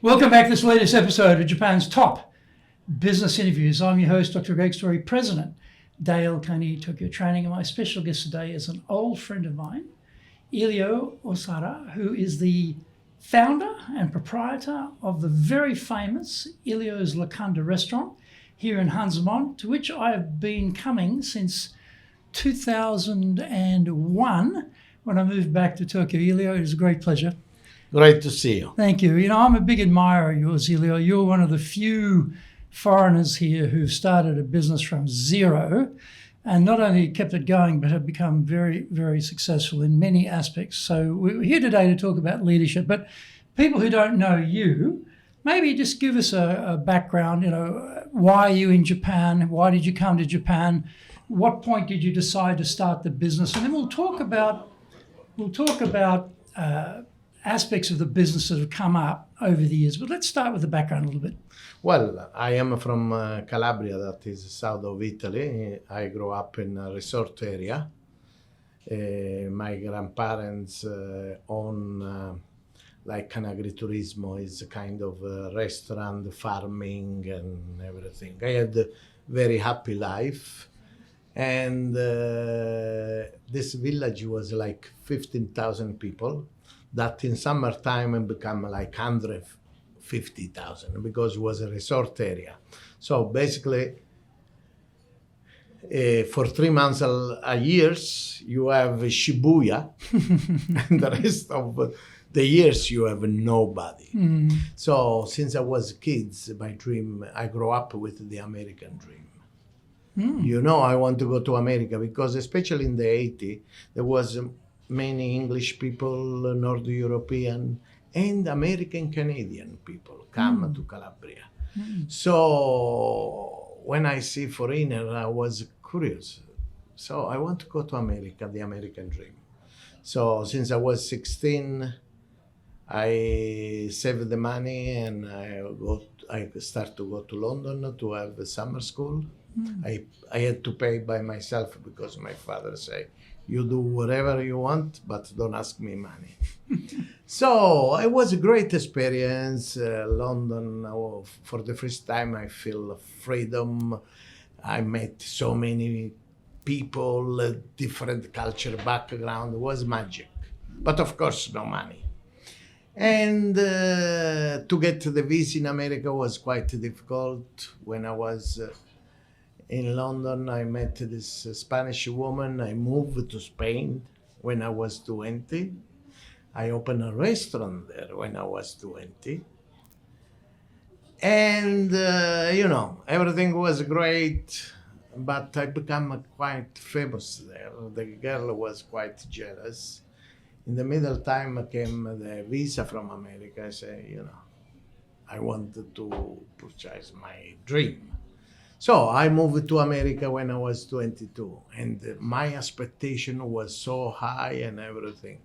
Welcome back to this latest episode of Japan's Top Business Interviews. I'm your host, Dr. Greg Story, President, Daiei Group Tokyo Training, and my special guest today is an old friend of mine, Elio Orsara, who is the founder and proprietor of the very famous Elio's Locanda restaurant here in Hansamon, to which I have been coming since 2001 when I moved back to Tokyo. Elio, it is a great pleasure. Great to see you. Thank you. You know, I'm a big admirer of yours, Elio. You're one of the few foreigners here who've started a business from zero and not only kept it going, but have become very, very successful in many aspects. So we're here today to talk about leadership, but people who don't know you, maybe just give us a background, you know, why are you in Japan? Why did you come to Japan? What point did you decide to start the business? And then we'll talk about aspects of the business that have come up over the years. But let's start with the background a little bit. Well, I am from Calabria, that is south of Italy. I grew up in a resort area. My grandparents own like an agriturismo, is a kind of restaurant, farming and everything. I had a very happy life. And this village was like 15,000 people. That in summertime become like 150,000 because it was a resort area. So basically, for 3 months a year, you have Shibuya, and the rest of the years you have nobody. Mm. So since I was a kid, my dream, I grew up with the American dream. Mm. You know, I want to go to America because especially in the 80s, there was many English people, North European, and American Canadian people come to Calabria. Mm. So when I see foreigner, I was curious. So I want to go to America, the American dream. So since I was 16, I saved the money and I start to go to London to have a summer school. Mm. I had to pay by myself because my father said, you do whatever you want, but don't ask me money. So it was a great experience. London, for the first time, I feel freedom. I met so many people, different culture background. It was magic. But of course, no money. And to get the visa in America was quite difficult. When I was in London, I met this Spanish woman. I moved to Spain when I was 20. I opened a restaurant there when I was 20. And, you know, everything was great, but I became quite famous there. The girl was quite jealous. In the middle time came the visa from America. I say, you know, I wanted to purchase my dream. So I moved to America when I was 22, and my expectation was so high and everything.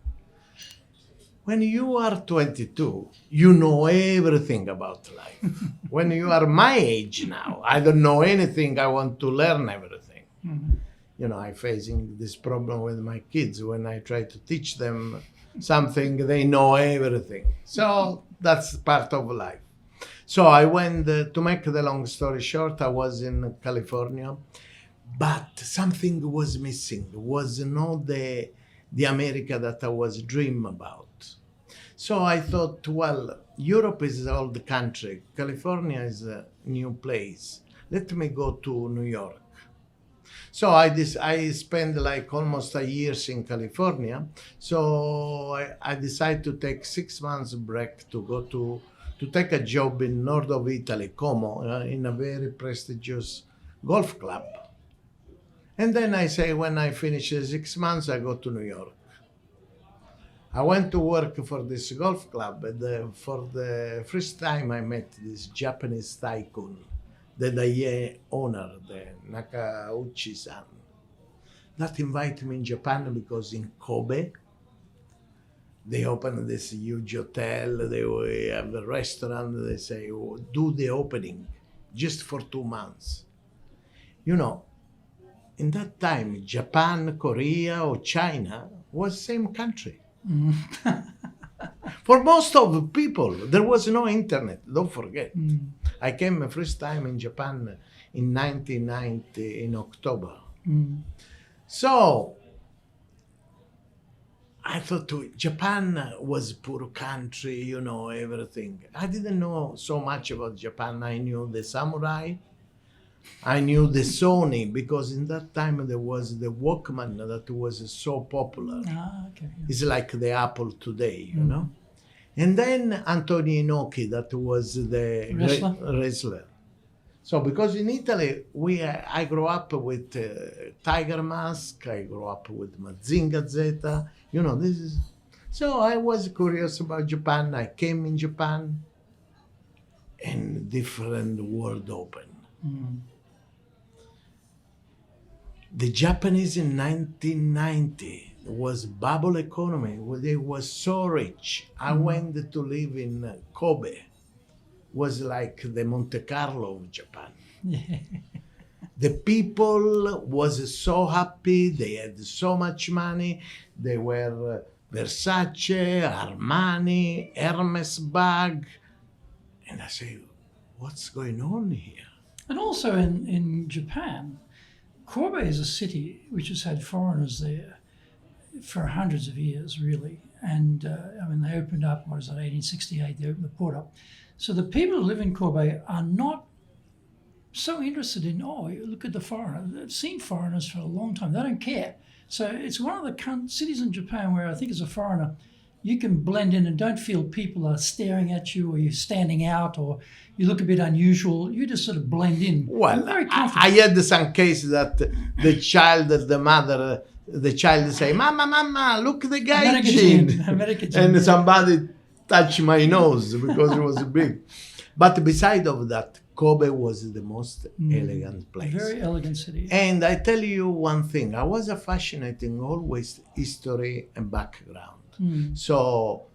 When you are 22, you know everything about life. When you are my age now, I don't know anything. I want to learn everything. Mm-hmm. You know, I'm facing this problem with my kids. When I try to teach them something, they know everything. So that's part of life. So I went, to make the long story short, I was in California, but something was missing. It was not the America that I was dreaming about. So I thought, well, Europe is an old country. California is a new place. Let me go to New York. So I spent like almost a year in California. So I decided to take 6 months break to go to take a job in north of Italy, Como, in a very prestigious golf club. And then I say, when I finish 6 months, I go to New York. I went to work for this golf club, and for the first time I met this Japanese tycoon, the Daiei owner, the Nakauchi-san, that invited me in Japan because in Kobe, they opened this huge hotel, they have a restaurant, they say, oh, do the opening just for 2 months. You know, in that time, Japan, Korea, or China was same country. Mm. For most of the people, there was no internet. Don't forget. I came the first time in Japan in 1990 in October. So I thought Japan was a poor country, you know, everything. I didn't know so much about Japan. I knew the samurai. I knew the Sony because in that time there was the Walkman that was so popular. Ah, okay. It's like the Apple today, you know. And then Antonio Inoki, that was the wrestler. So because in Italy, I grew up with Tiger Mask, I grew up with Mazinga Zeta, you know, this is... So I was curious about Japan. I came in Japan and different world opened. The Japanese in 1990 was bubble economy. They was so rich. I went to live in Kobe. Was like the Monte Carlo of Japan. The people was so happy. They had so much money. They were Versace, Armani, Hermes bag. And I say, what's going on here? And also in Japan, Kobe is a city which has had foreigners there for hundreds of years, really. And I mean, they opened up, what is that, 1868, they opened the port up. So the people who live in Kobe are not so interested in, oh, look at the foreigner. They've seen foreigners for a long time. They don't care. So it's one of the cities in Japan where I think as a foreigner, you can blend in and don't feel people are staring at you or you're standing out or you look a bit unusual. You just sort of blend in. Well, very I had some case that the child, the mother, the child say, Mama, Mama, look the guy. And somebody touched my nose because it was big. But beside of that, Kobe was the most elegant place. Very elegant city. And I tell you one thing, I was fascinating always history and background. So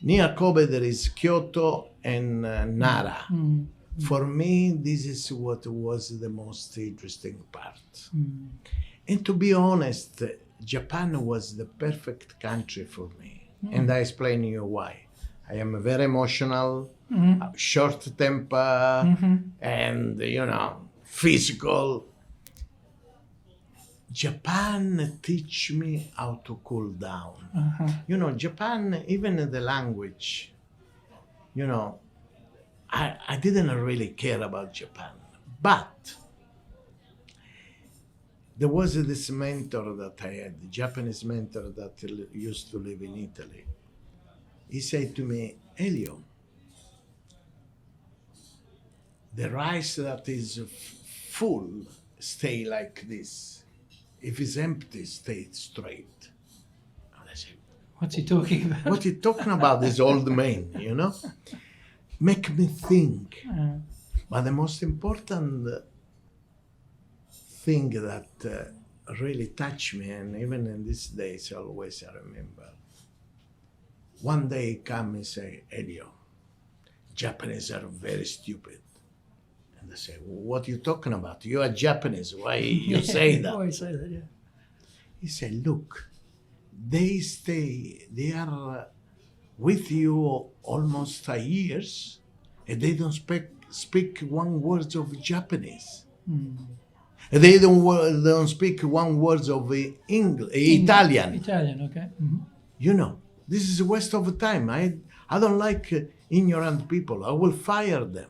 near Kobe there is Kyoto and Nara. For me, this is what was the most interesting part. And to be honest, Japan was the perfect country for me. And I explain you why. I am very emotional, short temper, and, you know, physical. Japan teach me how to cool down. You know, Japan, even in the language, you know, I didn't really care about Japan. But there was this mentor that I had, the Japanese mentor that used to live in Italy. He said to me, Elio, the rice that is full stay like this. If it's empty, stay straight. And I said, what's he talking about? What he talking about, this old man, you know? Make me think. But the most important thing that really touched me, and even in these days, always I remember. One day he come and say, Elio, Japanese are very stupid. And I say, what are you talking about? You are Japanese. Why you say that? Why you say that, yeah. He said, look, they are with you almost a years, and they don't speak one word of Japanese. They don't speak one word of Italian. Italian, okay. You know, this is a waste of time. I don't like ignorant people. I will fire them.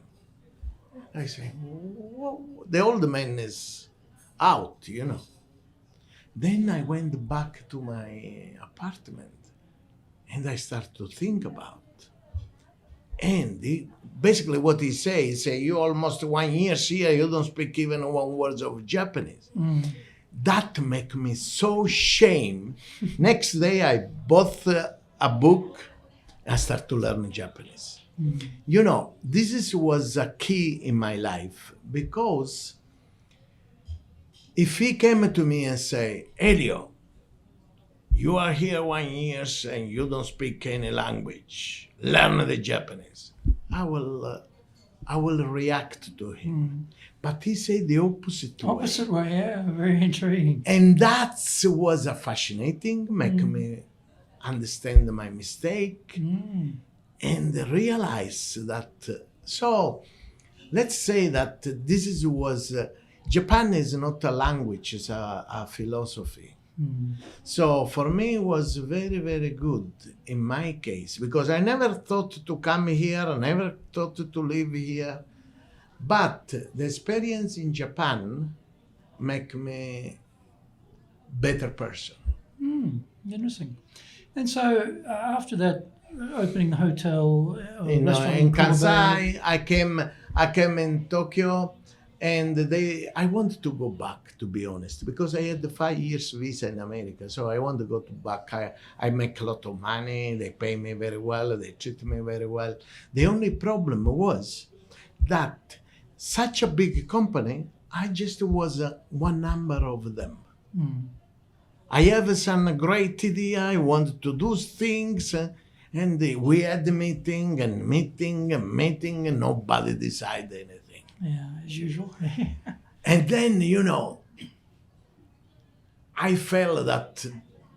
I say, the old man is out, you know. Then I went back to my apartment and I start to think about. And basically what he says, you almost 1 year here, you don't speak even one word of Japanese. That make me so shame. Next day I bought a book, I start to learn Japanese. You know, was a key in my life because if he came to me and say, Elio, you are here 1 year and you don't speak any language, learn the Japanese, I will react to him. But he said the opposite way. Opposite way, yeah, very intriguing. And that was a fascinating, make me understand my mistake, and realize that. So, let's say that Japan is not a language; it's a philosophy. So for me, it was very, very good in my case, because I never thought to come here, I never thought to live here. But the experience in Japan make me better person. Interesting. And so after that, opening the hotel restaurant In Calabria, Kansai, I came in Tokyo, and I wanted to go back, to be honest, because I had the 5 years visa in America. So I want to go back. I make a lot of money. They pay me very well. They treat me very well. The only problem was that such a big company, I just was one number of them. I have some great idea. I wanted to do things. And we had meeting, and nobody decided anything. yeah, as usual. And then, I felt that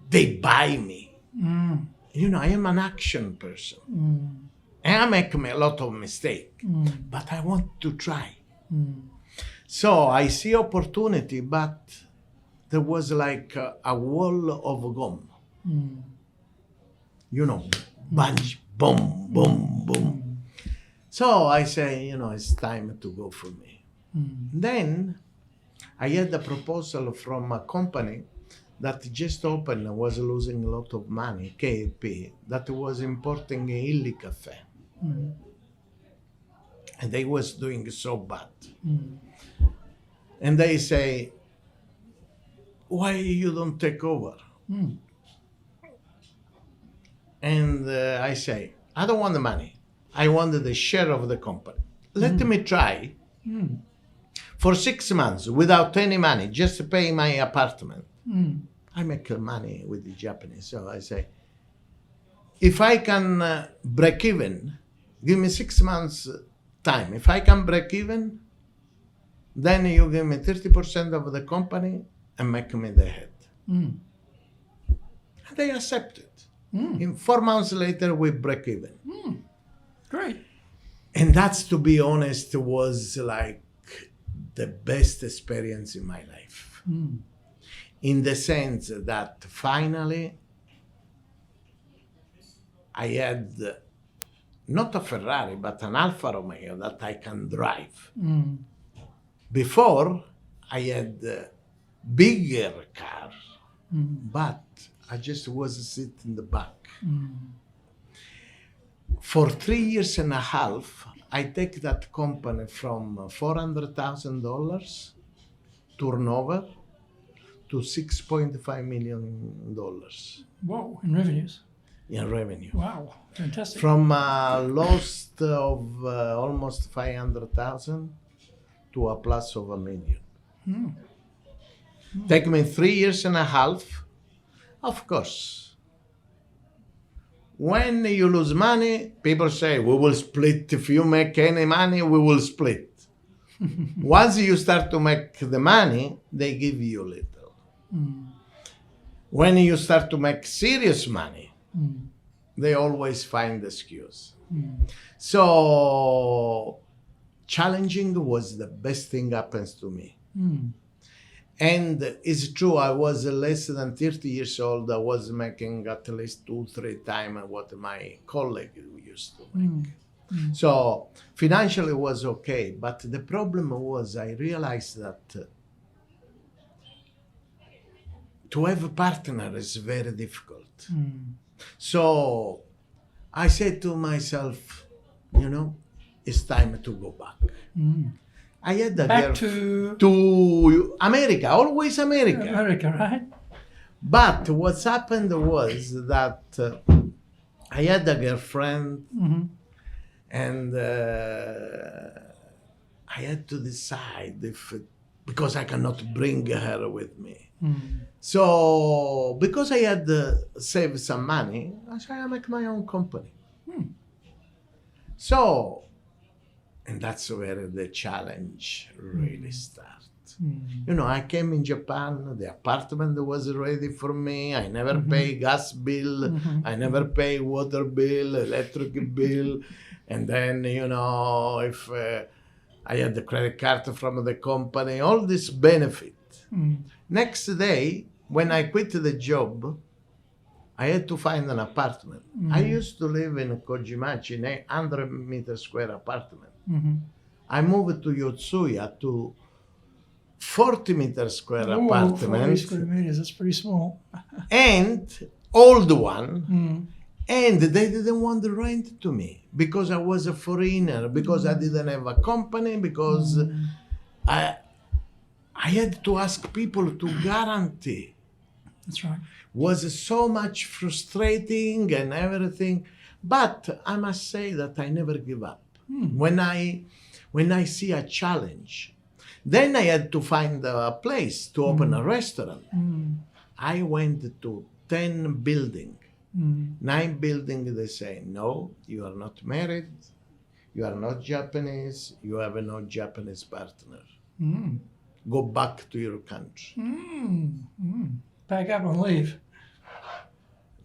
they buy me. I am an action person. And I make a lot of mistakes, but I want to try. So I see opportunity, but there was like a wall of gum. Bunch, boom, boom, boom. So I say, it's time to go for me. Then I had a proposal from a company that just opened and was losing a lot of money, KP, that was importing Illy Cafe. And they was doing so bad. And they say, why you don't take over? And I say, I don't want the money. I want the share of the company. Let me try. For 6 months, without any money, just pay my apartment. I make money with the Japanese. So I say, if I can break even, give me 6 months time. If I can break even, then you give me 30% of the company and make me the head. And they accepted. In 4 months later, we break even. Great. And that's, to be honest, was like the best experience in my life. In the sense that finally I had not a Ferrari, but an Alfa Romeo that I can drive. Before, I had bigger car, but I just was sitting in the back. For 3 years and a half, I take that company from $400,000 turnover to $6.5 million Whoa, in revenues. in revenue. Wow, fantastic. From a loss of almost 500,000 to a plus of $1 million. Take me 3 years and a half. Of course, when you lose money, people say, we will split. If you make any money, we will split. Once you start to make the money, they give you little. When you start to make serious money, they always find excuse. So challenging was the best thing happens to me. And it's true, I was less than 30 years old. I was making at least 2-3 times what my colleague used to make. So financially it was okay. But the problem was I realized that to have a partner is very difficult. So I said to myself, it's time to go back. I had a Back girl to America, always America. America, right? But what's happened was that I had a girlfriend, and I had to decide because I cannot bring her with me. So because I had saved some money, I said I make my own company. So. And that's where the challenge really starts. You know, I came in Japan, the apartment was ready for me. I never pay gas bill. I never pay water bill, electric bill. And then, you know, if I had the credit card from the company, all this benefit. Next day, when I quit the job, I had to find an apartment. I used to live in Kojimachi, in a 100-meter square apartment. I moved to Yotsuya to 40-meter square apartment. 40 square meters, that's pretty small. And old one. And they didn't want the rent to me because I was a foreigner, because I didn't have a company, because I had to ask people to guarantee. That's right. Was so much frustrating and everything. But I must say that I never give up. When I see a challenge, then I had to find a place to open a restaurant. I went to 10 buildings. 9 buildings, they say, no, you are not married, you are not Japanese, you have no Japanese partner. Go back to your country. Pack up and leave.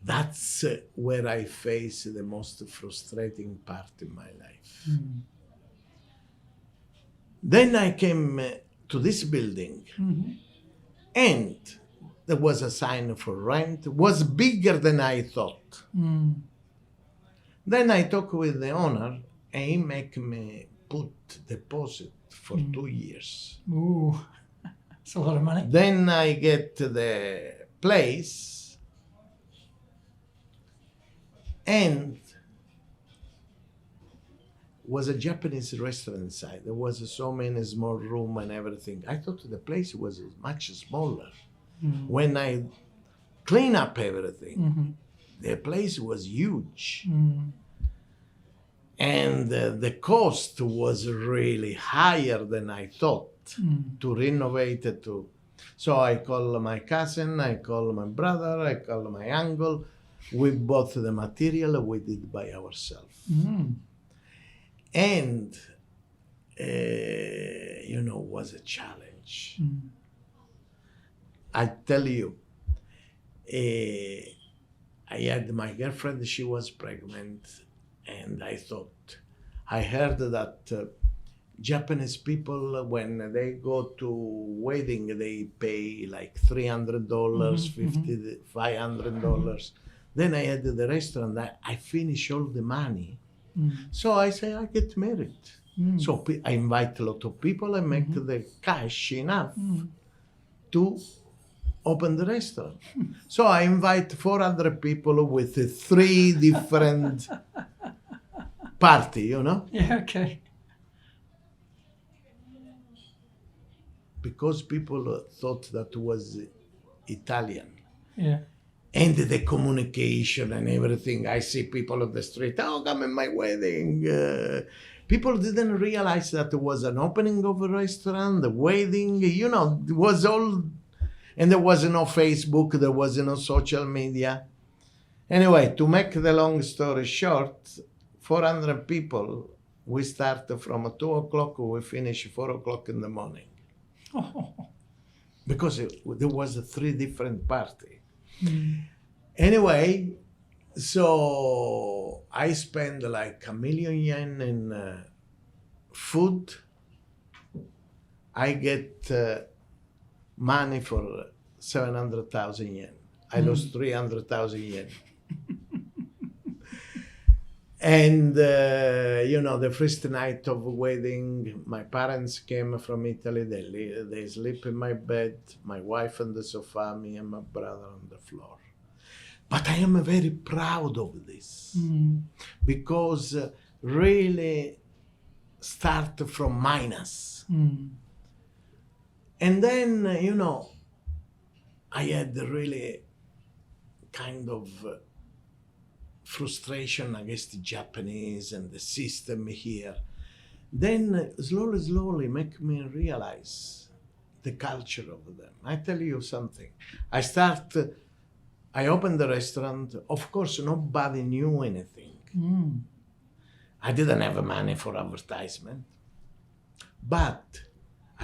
That's where I face the most frustrating part in my life. Then I came to this building, and there was a sign for rent. It was bigger than I thought. Then I talked with the owner, and he make me put deposit for 2 years. Ooh, that's a lot of money. Then I get to the place, and was a Japanese restaurant inside. There was so many small room and everything. I thought the place was much smaller. When I clean up everything, the place was huge. And the cost was really higher than I thought to renovate it. So I call my cousin, I call my brother, I call my uncle. We bought the material, we did by ourselves. And, you know, was a challenge. I tell you, I had my girlfriend, she was pregnant, and I thought, I heard that Japanese people, when they go to wedding, they pay like $300, $50, $500. Then I had the restaurant, I finish all the money. So I say, I get married. So I invite a lot of people and make the cash enough to open the restaurant. So I invite 400 people with 3 different party, you know? Yeah, okay. Because people thought that was Italian. Yeah. And the communication and everything. I see people on the street, oh, come in my wedding. People didn't realize that there was an opening of a restaurant, the wedding, you know, it was all, and there was no Facebook, there was no social media. Anyway, to make the long story short, 400 people, we start from 2 o'clock, we finish 4 o'clock in the morning. Because there was 3 different parties. Anyway, so I spend like $1 million yen in food. I get money for 700,000 yen. I lost 300,000 yen. And, you know, the first night of wedding, my parents came from Italy. They sleep in my bed, my wife on the sofa, me and my brother on the floor. But I am very proud of this because really start from minus. And then, you know, I had really kind of frustration against the Japanese and the system here. Then slowly make me realize the culture of them. I tell you something. I opened the restaurant. Of course, nobody knew anything. I didn't have money for advertisement. But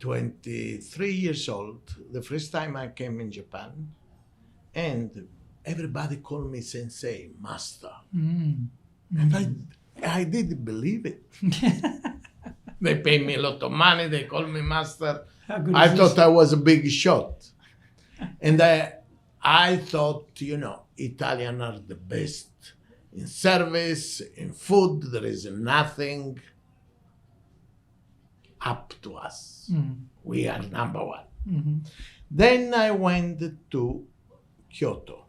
23 years old, the first time I came in Japan, and everybody called me sensei, master. And I didn't believe it. They paid me a lot of money, they called me master. How good I is thought this? I was a big shot. And I thought, Italians are the best in service, in food, there is nothing up to us. We are number one. Then I went to Kyoto.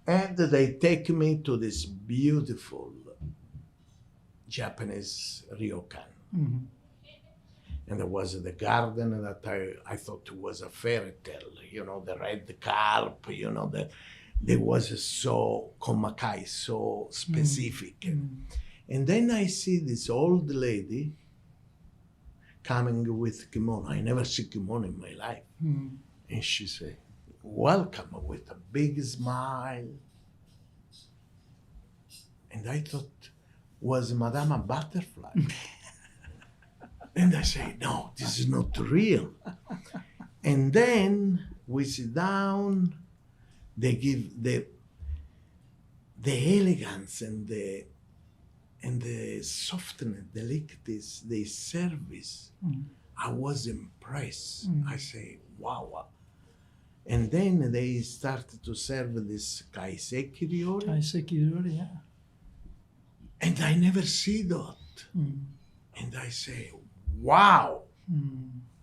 And they take me to this beautiful Japanese ryokan. And there was the garden that I thought was a fairy tale, the red carp, there was so komakai, so specific. And then I see this old lady coming with kimono. I never see kimono in my life. And she said, welcome, with a big smile. And I thought was Madame Butterfly. And I say, no, this is not real. And then we sit down, they give the elegance and the softness, the delicatess, the service. I was impressed. I say, wow. And then they started to serve this kaiseki ryori. Kaiseki ryori, yeah. And I never see that. And I say, wow,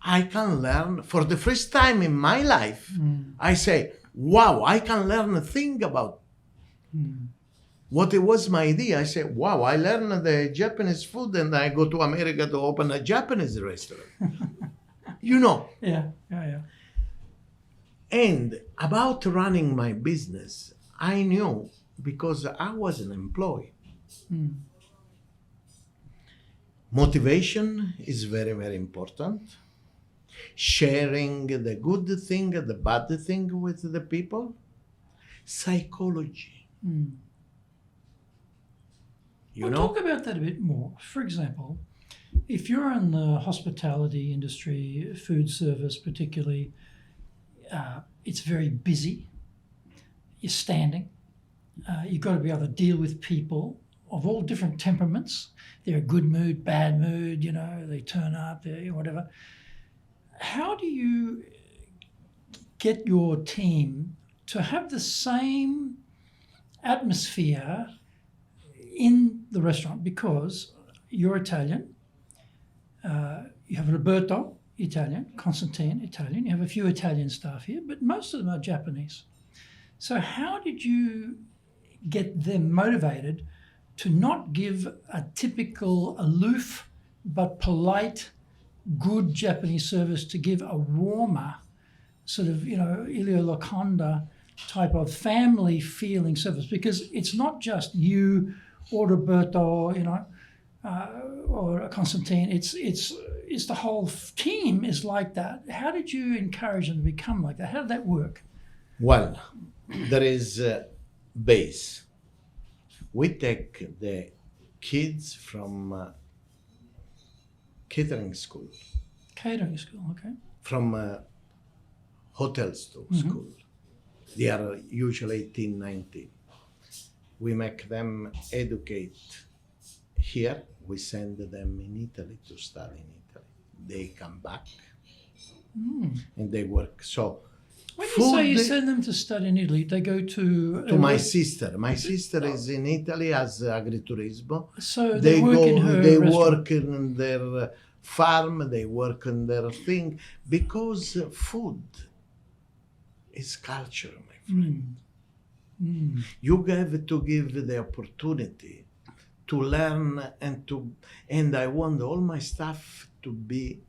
I can learn. For the first time in my life, I say, wow, I can learn a thing about what it was my idea. I say, wow, I learned the Japanese food and I go to America to open a Japanese restaurant. Yeah. And about running my business, I knew because I was an employee. Motivation is very, very important. Sharing the good thing, the bad thing with the people. Psychology. Talk about that a bit more. For example, if you're in the hospitality industry, food service particularly, it's very busy. You're standing. You've got to be able to deal with people of all different temperaments. They're a good mood, bad mood, they turn up, whatever. How do you get your team to have the same atmosphere in the restaurant? Because you're Italian, you have Roberto, Italian, Constantine, Italian, you have a few Italian staff here, but most of them are Japanese. So how did you get them motivated to not give a typical aloof but polite, good Japanese service, to give a warmer sort of, Elio Locanda type of family feeling service? Because it's not just you or Roberto, or Constantine. It's the whole team is like that. How did you encourage them to become like that? How did that work? Well, there is a base. We take the kids from catering school. Catering school, okay. From hotel school. They are usually 18, 19. We make them educate here. We send them in Italy to study in Italy. They come back and they work. So when you say you send them to study in Italy, they go to my sister. My sister is in Italy as agriturismo. So they work in her They restaurant. work in their farm. They work in their thing, because food is culture, my friend. You have to give the opportunity to learn and I want all my staff to be.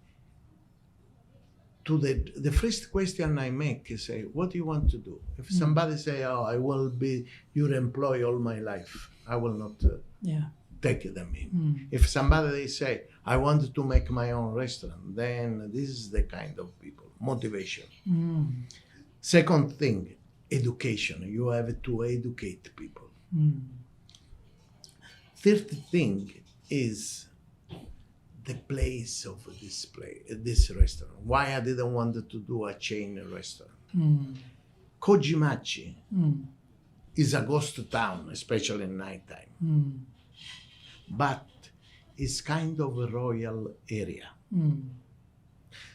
To the first question I make is, say, what do you want to do? If somebody say, oh, I will be your employee all my life, I will not take them in. If somebody say, I want to make my own restaurant, then this is the kind of people, motivation. Second thing, education. You have to educate people. Third thing is the place of this restaurant. Why I didn't want to do a chain restaurant. Kojimachi is a ghost town, especially in nighttime. But it's kind of a royal area.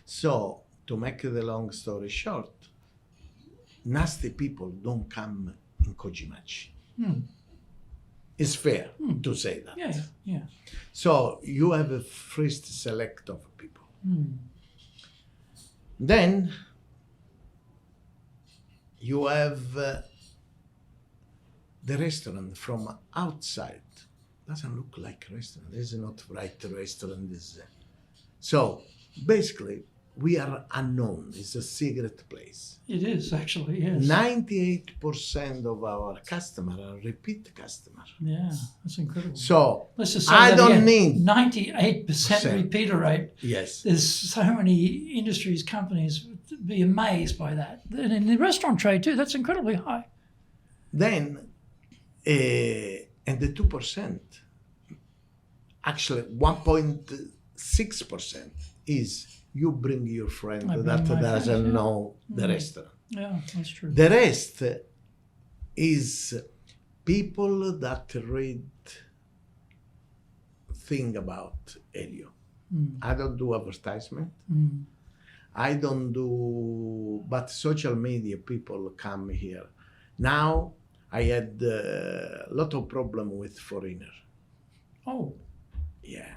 So, to make the long story short, nasty people don't come in Kojimachi. It's fair to say that. Yeah. So you have a first select of people. Then you have the restaurant from outside. Doesn't look like a restaurant. This is not right restaurant. So basically, we are unknown. It's a secret place. It is actually, yes. 98% of our customers are repeat customers. Yeah, that's incredible. So let's just say I that don't again. need 98% repeater rate. Yes. There's so many industries, companies would be amazed by that. And in the restaurant trade too, that's incredibly high. Then, and the 2%, actually 1.6% is you bring your friend that doesn't know the restaurant. Yeah, that's true. The rest is people that read thing about Elio. I don't do advertisement. I don't do, but social media people come here. Now I had a lot of problem with foreigner. Oh. Yeah.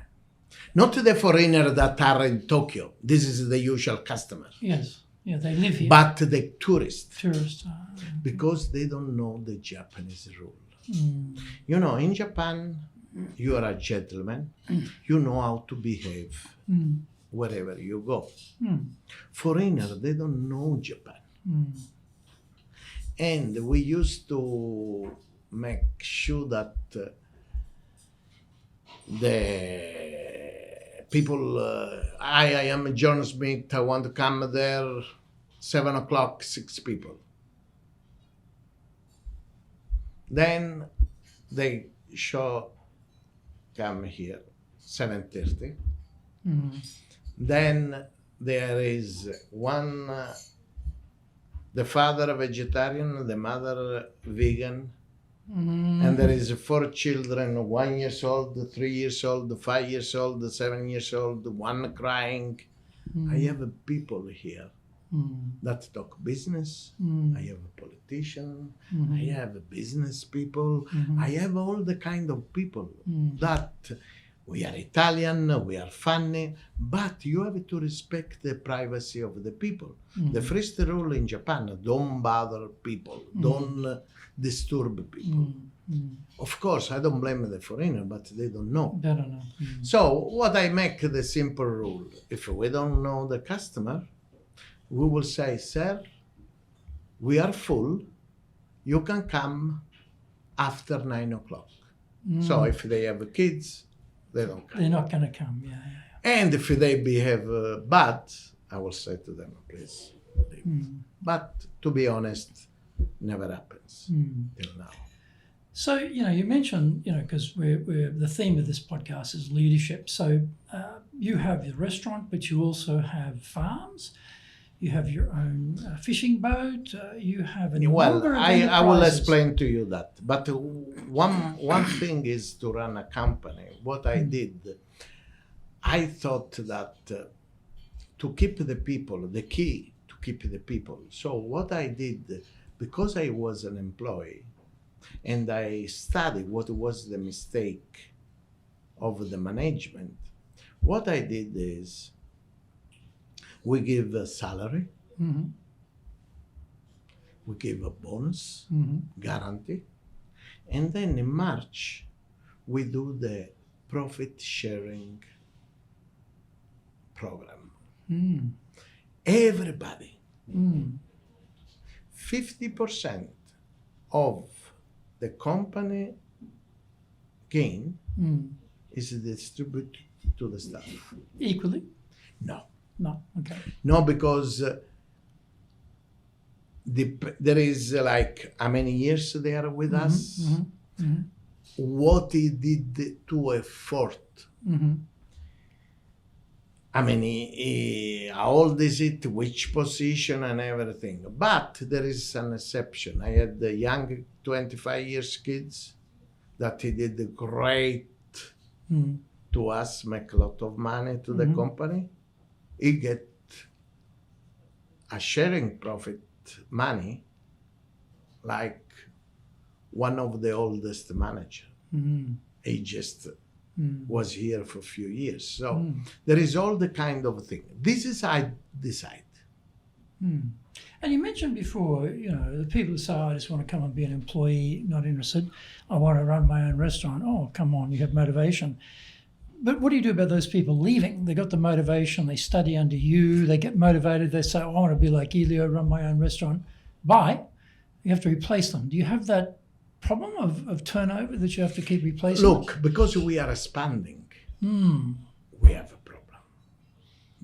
Not the foreigner that are in Tokyo. This is the usual customer. Yes. Yeah, they live here. But the tourists. Tourists. Because they don't know the Japanese rule. You know, in Japan, you are a gentleman. You know how to behave wherever you go. Foreigners, they don't know Japan. And we used to make sure that the people, I am John Smith, I want to come there, 7 o'clock, 6 people. Then they come here, 7:30. Then there is one, the father vegetarian, the mother vegan, and there is 4 children, 1 year old, 3 years old, 5 years old, 7 years old, one crying. I have people here that talk business. I have a politician. I have business people. I have all the kind of people that we are Italian, we are funny, but you have to respect the privacy of the people. The first rule in Japan, don't bother people, don't disturb people. Of course, I don't blame the foreigner, but they don't know. They don't know. So what I make the simple rule, if we don't know the customer, we will say, sir, we are full, you can come after 9 o'clock. So if they have kids, they don't come. They're not going to come, yeah. And if they behave bad, I will say to them, please leave. But to be honest, never happens till now. So, you mentioned, because we're the theme of this podcast is leadership. So you have your restaurant, but you also have farms. You have your own fishing boat. You have a number of enterprises. I will explain to you that. But one thing is to run a company. What I did, I thought that to keep the people, the key to keep the people. So what I did, because I was an employee, and I studied what was the mistake of the management, what I did is, we give a salary, we give a bonus, guarantee, and then in March, we do the profit sharing program. Everybody, 50% of the company gain is distributed to the staff. Equally? No. No, okay. No, because there is like how many years they are with us, what he did to effort. I mean, how old is it, which position and everything. But there is an exception. I had the young 25 years kids that he did great to us, make a lot of money to the company. He get a sharing profit money like one of the oldest manager. He just was here for a few years. So there is all the kind of thing. This is I decide. And you mentioned before, the people who say, I just want to come and be an employee, not interested. I want to run my own restaurant. Oh, come on, you have motivation. But what do you do about those people leaving? They got the motivation, they study under you, they get motivated, they say, I want to be like Elio, run my own restaurant. Bye. You have to replace them. Do you have that problem of turnover that you have to keep replacing? Look, because we are expanding, we have a problem.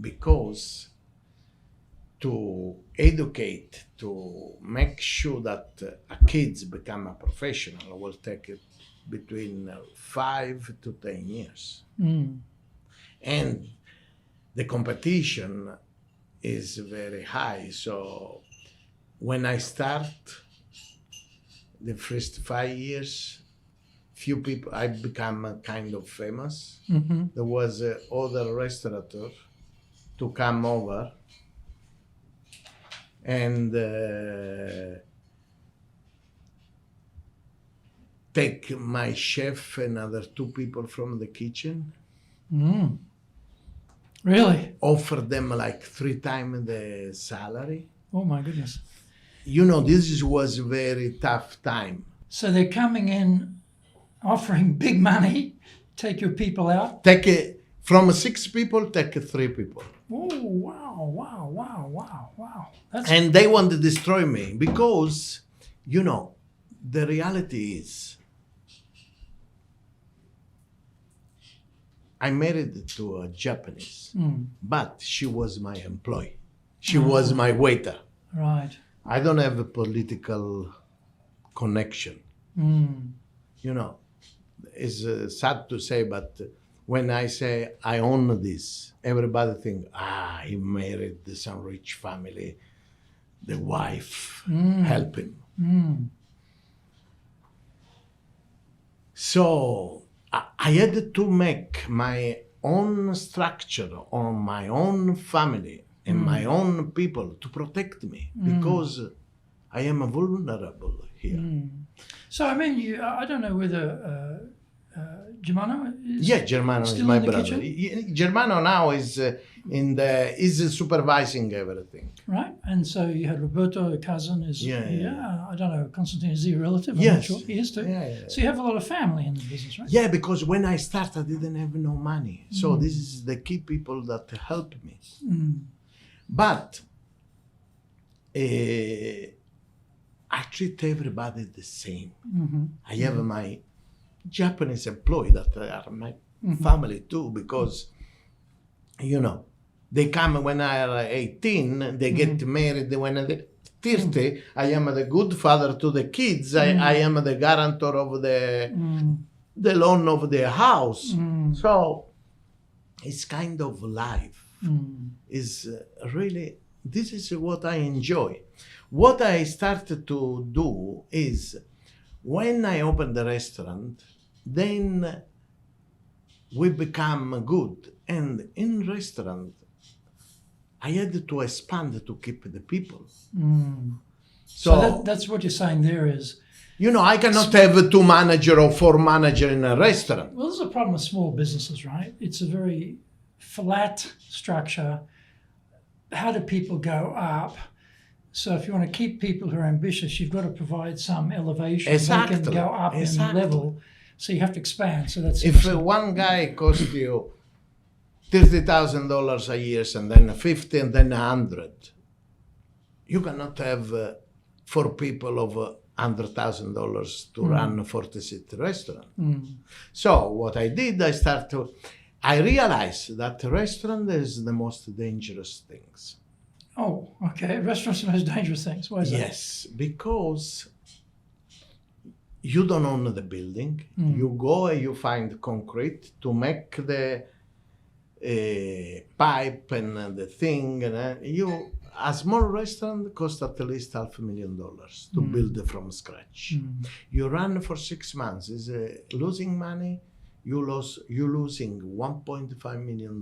Because to educate, to make sure that kids become a professional will take it between 5 to 10 years. And the competition is very high. So when I start, the first 5 years, few people, I become kind of famous. There was other restaurateur to come over and take my chef and other 2 people from the kitchen. Really? Offer them like 3 times the salary. Oh my goodness. This was a very tough time. So they're coming in, offering big money, take your people out? From 6 people, take 3 people. Oh, wow. And they want to destroy me because, the reality is, I married to a Japanese, but she was my employee. She was my waiter. Right. I don't have a political connection. It's sad to say, but when I say I own this, everybody think, he married some rich family, the wife help him. So I had to make my own structure on my own family and my own people to protect me because I am vulnerable here. So, I mean, I don't know whether Germano is Germano is still my in the brother. kitchen? Germano now is is supervising everything. Right, and so you had Roberto, a cousin, I don't know, Constantine, is he a relative? I'm Yes. not sure. He is too. Yeah. So you have a lot of family in the business, right? Yeah, because when I started, I didn't have no money. So this is the key people that help me. But I treat everybody the same. I have my Japanese employee that are my family too, because, they come when I are 18, they get married when they're 30. I am the good father to the kids. I am the guarantor of the loan of the house. So it's kind of life. Is really, this is what I enjoy. What I started to do is, when I opened the restaurant, then we become good. And in restaurant, I had to expand to keep the people. So that's what you're saying there is... I cannot have 2 manager or 4 manager in a restaurant. Well, this is a problem with small businesses, right? It's a very flat structure. How do people go up? So if you want to keep people who are ambitious, you've got to provide some elevation. Exactly. They can go up in level. So you have to expand. So that's if one guy costs you $30,000 a year, and then 50, and then 100, you cannot have 4 people of $100,000 to run a 40-seat restaurant. So what I did, I realized that restaurant is the most dangerous things. Oh, okay. Restaurants are the most dangerous things. Why is that? Yes, because you don't own the building. You go and you find concrete to make pipe and the thing. And a small restaurant costs at least $500,000 to build from scratch. You run for 6 months, is losing money. You're losing $1.5 million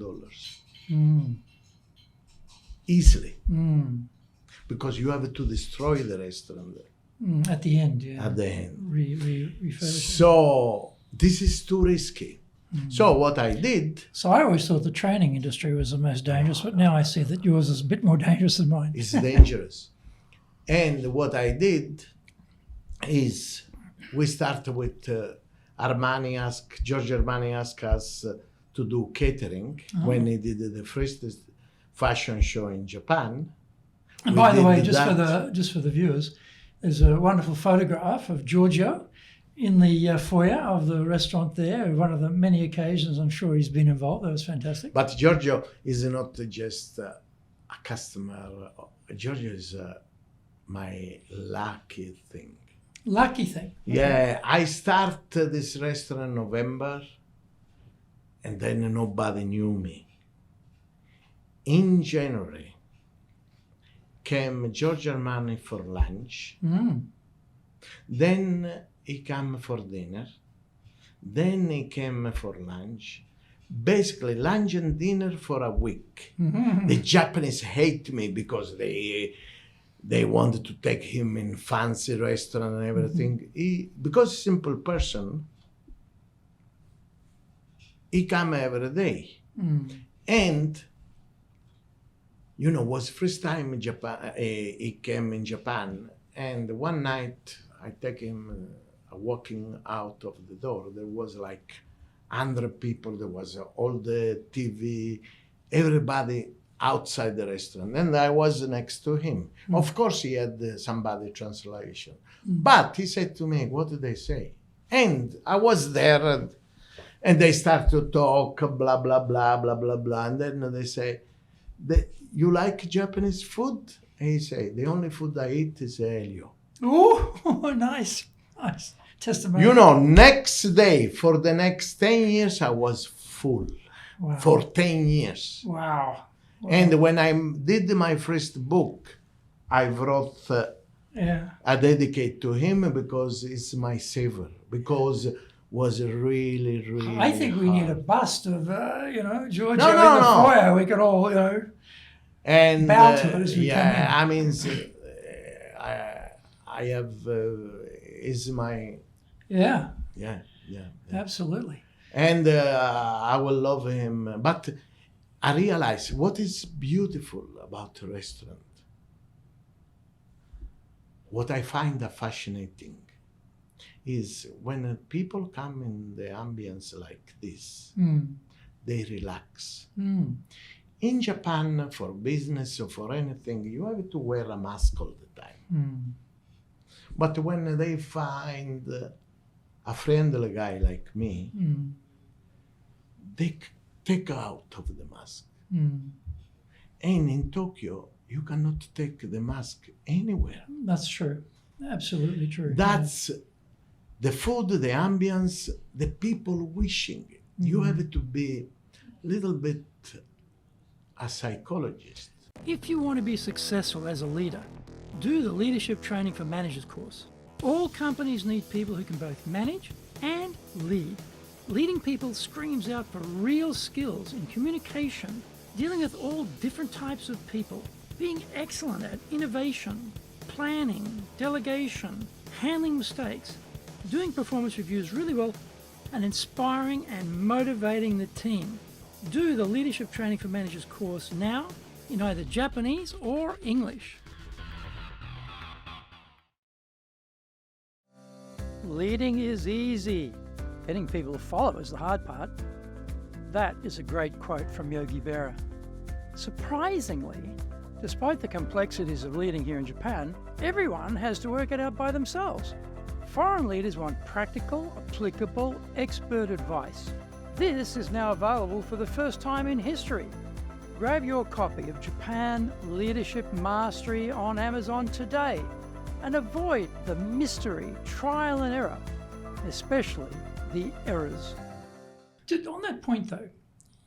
easily, because you have to destroy the restaurant at the end. Yeah. at the end. Refurbish it. So this is too risky. So what I did So I always thought the training industry was the most dangerous, but now I see that yours is a bit more dangerous than mine. is dangerous. And what I did is we started with Giorgio Armani asked us to do catering when he did the first fashion show in Japan. And We by the did way, that. just for the viewers, there's a wonderful photograph of Giorgio in the foyer of the restaurant there. One of the many occasions I'm sure he's been involved. That was fantastic. But Giorgio is not just a customer. Giorgio is my lucky thing. Lucky thing. Yeah, I started this restaurant in November, and then nobody knew me. In January, came Giorgio Armani for lunch. Then he came for dinner. Then he came for lunch. Basically, lunch and dinner for a week. The Japanese hate me because they wanted to take him in fancy restaurant and everything. Because simple person, he come every day. And was first time in Japan. He came in Japan, and one night I take him walking out of the door. There was like 100 people. There was all the TV, everybody outside the restaurant, and I was next to him. Of course, he had somebody translation, but he said to me, "What did they say?" And I was there, and they start to talk, blah blah blah blah blah blah, and then they say, "You like Japanese food?" And he say, "The only food I eat is Elio." Oh, nice. Testimony. Next day, for the next 10 years, I was full. Wow. For 10 years. Wow. And when I did my first book, I wrote a dedicate to him because it's my savior. Because was really, really I think we hard. need a bust of, Giorgio in No. the foyer. We could all, And bow to it as we come in. I mean, I have is my Yeah, yeah. absolutely. And I will love him. But I realize what is beautiful about a restaurant. What I find fascinating is when people come in the ambience like this, they relax. In Japan, for business or for anything, you have to wear a mask all the time. But when they find a friendly guy like me, they take out of the mask. And in Tokyo, you cannot take the mask anywhere. That's true. Absolutely true. That's the food, the ambience, the people wishing. You have to be a little bit a psychologist. If you want to be successful as a leader, do the Leadership Training for Managers course. All companies need people who can both manage and lead. Leading people screams out for real skills in communication, dealing with all different types of people, being excellent at innovation, planning, delegation, handling mistakes, doing performance reviews really well, and inspiring and motivating the team. Do the Leadership Training for Managers course now in either Japanese or English. Leading is easy. Getting people to follow is the hard part. That is a great quote from Yogi Berra. Surprisingly, despite the complexities of leading here in Japan, everyone has to work it out by themselves. Foreign leaders want practical, applicable, expert advice. This is now available for the first time in history. Grab your copy of Japan Leadership Mastery on Amazon today and avoid the mystery, trial and error, especially the errors. On that point though,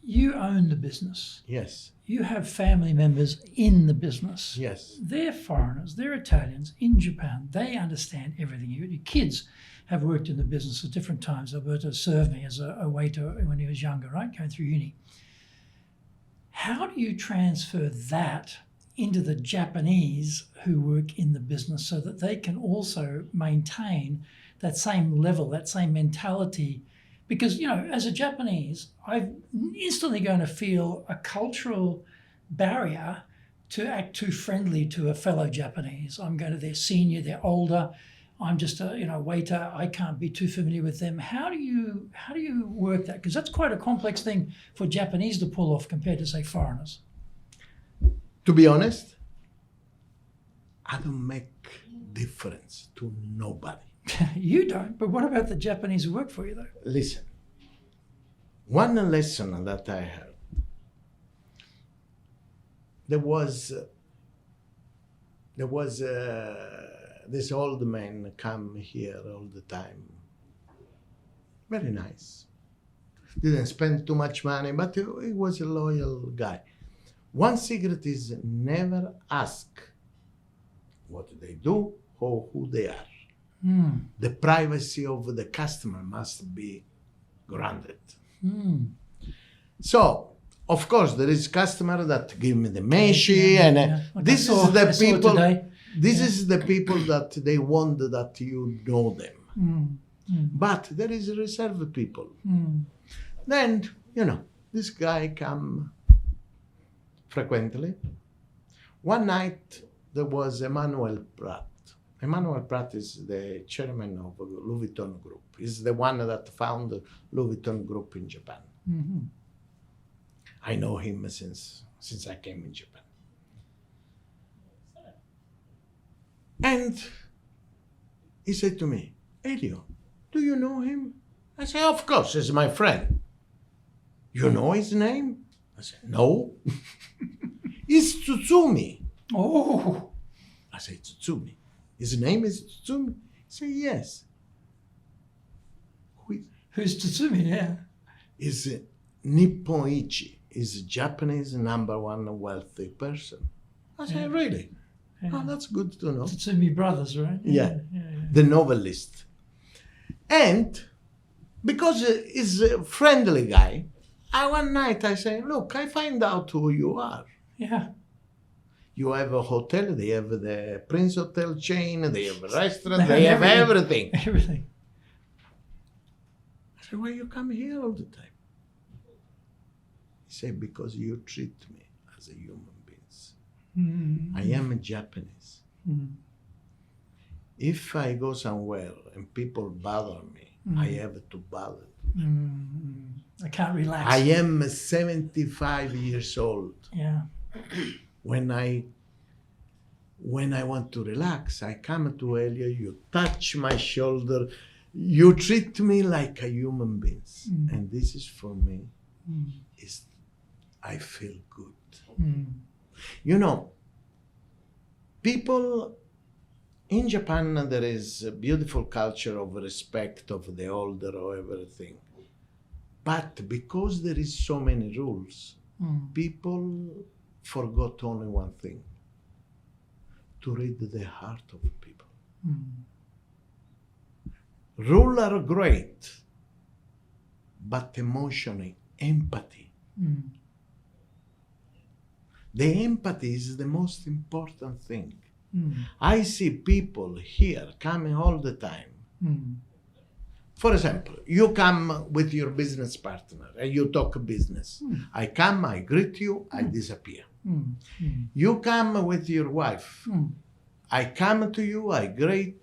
You own the business. Yes, You have family members in the business. yes, They're foreigners, they're Italians in Japan. They understand everything. Your kids have worked in the business at different times. Alberto served me as a waiter when he was younger, right, going through uni. How do you transfer that into the Japanese who work in the business so that they can also maintain that same level, that same mentality? Because, as a Japanese, I'm instantly going to feel a cultural barrier to act too friendly to a fellow Japanese. I'm going to, they're senior, they're older. I'm just a waiter. I can't be too familiar with them. How do you work that? Because that's quite a complex thing for Japanese to pull off compared to, say, foreigners. To be honest, I don't make difference to nobody. You don't, but what about the Japanese who work for you, though? Listen, one lesson that I heard, there was this old man come here all the time. Very nice. Didn't spend too much money, but he was a loyal guy. One secret is never ask what they do or who they are. The privacy of the customer must be granted. So, of course, there is customer that give me the meshi, and Like this I is saw the people. today. This is the people that they want that you know them. But there is reserved people. Then this guy come frequently. One night there was Emmanuel Pratt. Emmanuel Pratt is the chairman of Louis Vuitton Group. He's the one that founded Louis Vuitton Group in Japan. I know him since I came in Japan. And he said to me, Elio, do you know him? I said, of course, he's my friend. You know his name? I said, no. It's Tsutsumi. Oh. I said, Tsutsumi. His name is Tsutsumi? He said, yes. Who's Tsutsumi? Yeah. Is Nippoichi. Is a Japanese #1 wealthy person. I said, really? Yeah. Oh, that's good to know. Tsutsumi brothers, right? Yeah. The novelist. And because he's a friendly guy, one night I say, look, I find out who you are. Yeah. You have a hotel, they have the Prince Hotel chain, they have a restaurant, they have everything. Everything. I said, why you come here all the time? He said, because you treat me as a human being. I am a Japanese. If I go somewhere and people bother me, I have to bother them. I can't relax. I am 75 years old. Yeah. When I want to relax, I come to Elio, you touch my shoulder, you treat me like a human being. And this is for me, I feel good. People in Japan, there is a beautiful culture of respect of the older or everything. But because there is so many rules, people forgot only one thing, to read the heart of people. Rules are great, but emotionally, empathy. The empathy is the most important thing. I see people here coming all the time. For example, you come with your business partner and you talk business. I come, I greet you, I disappear. You come with your wife. I come to you, I greet.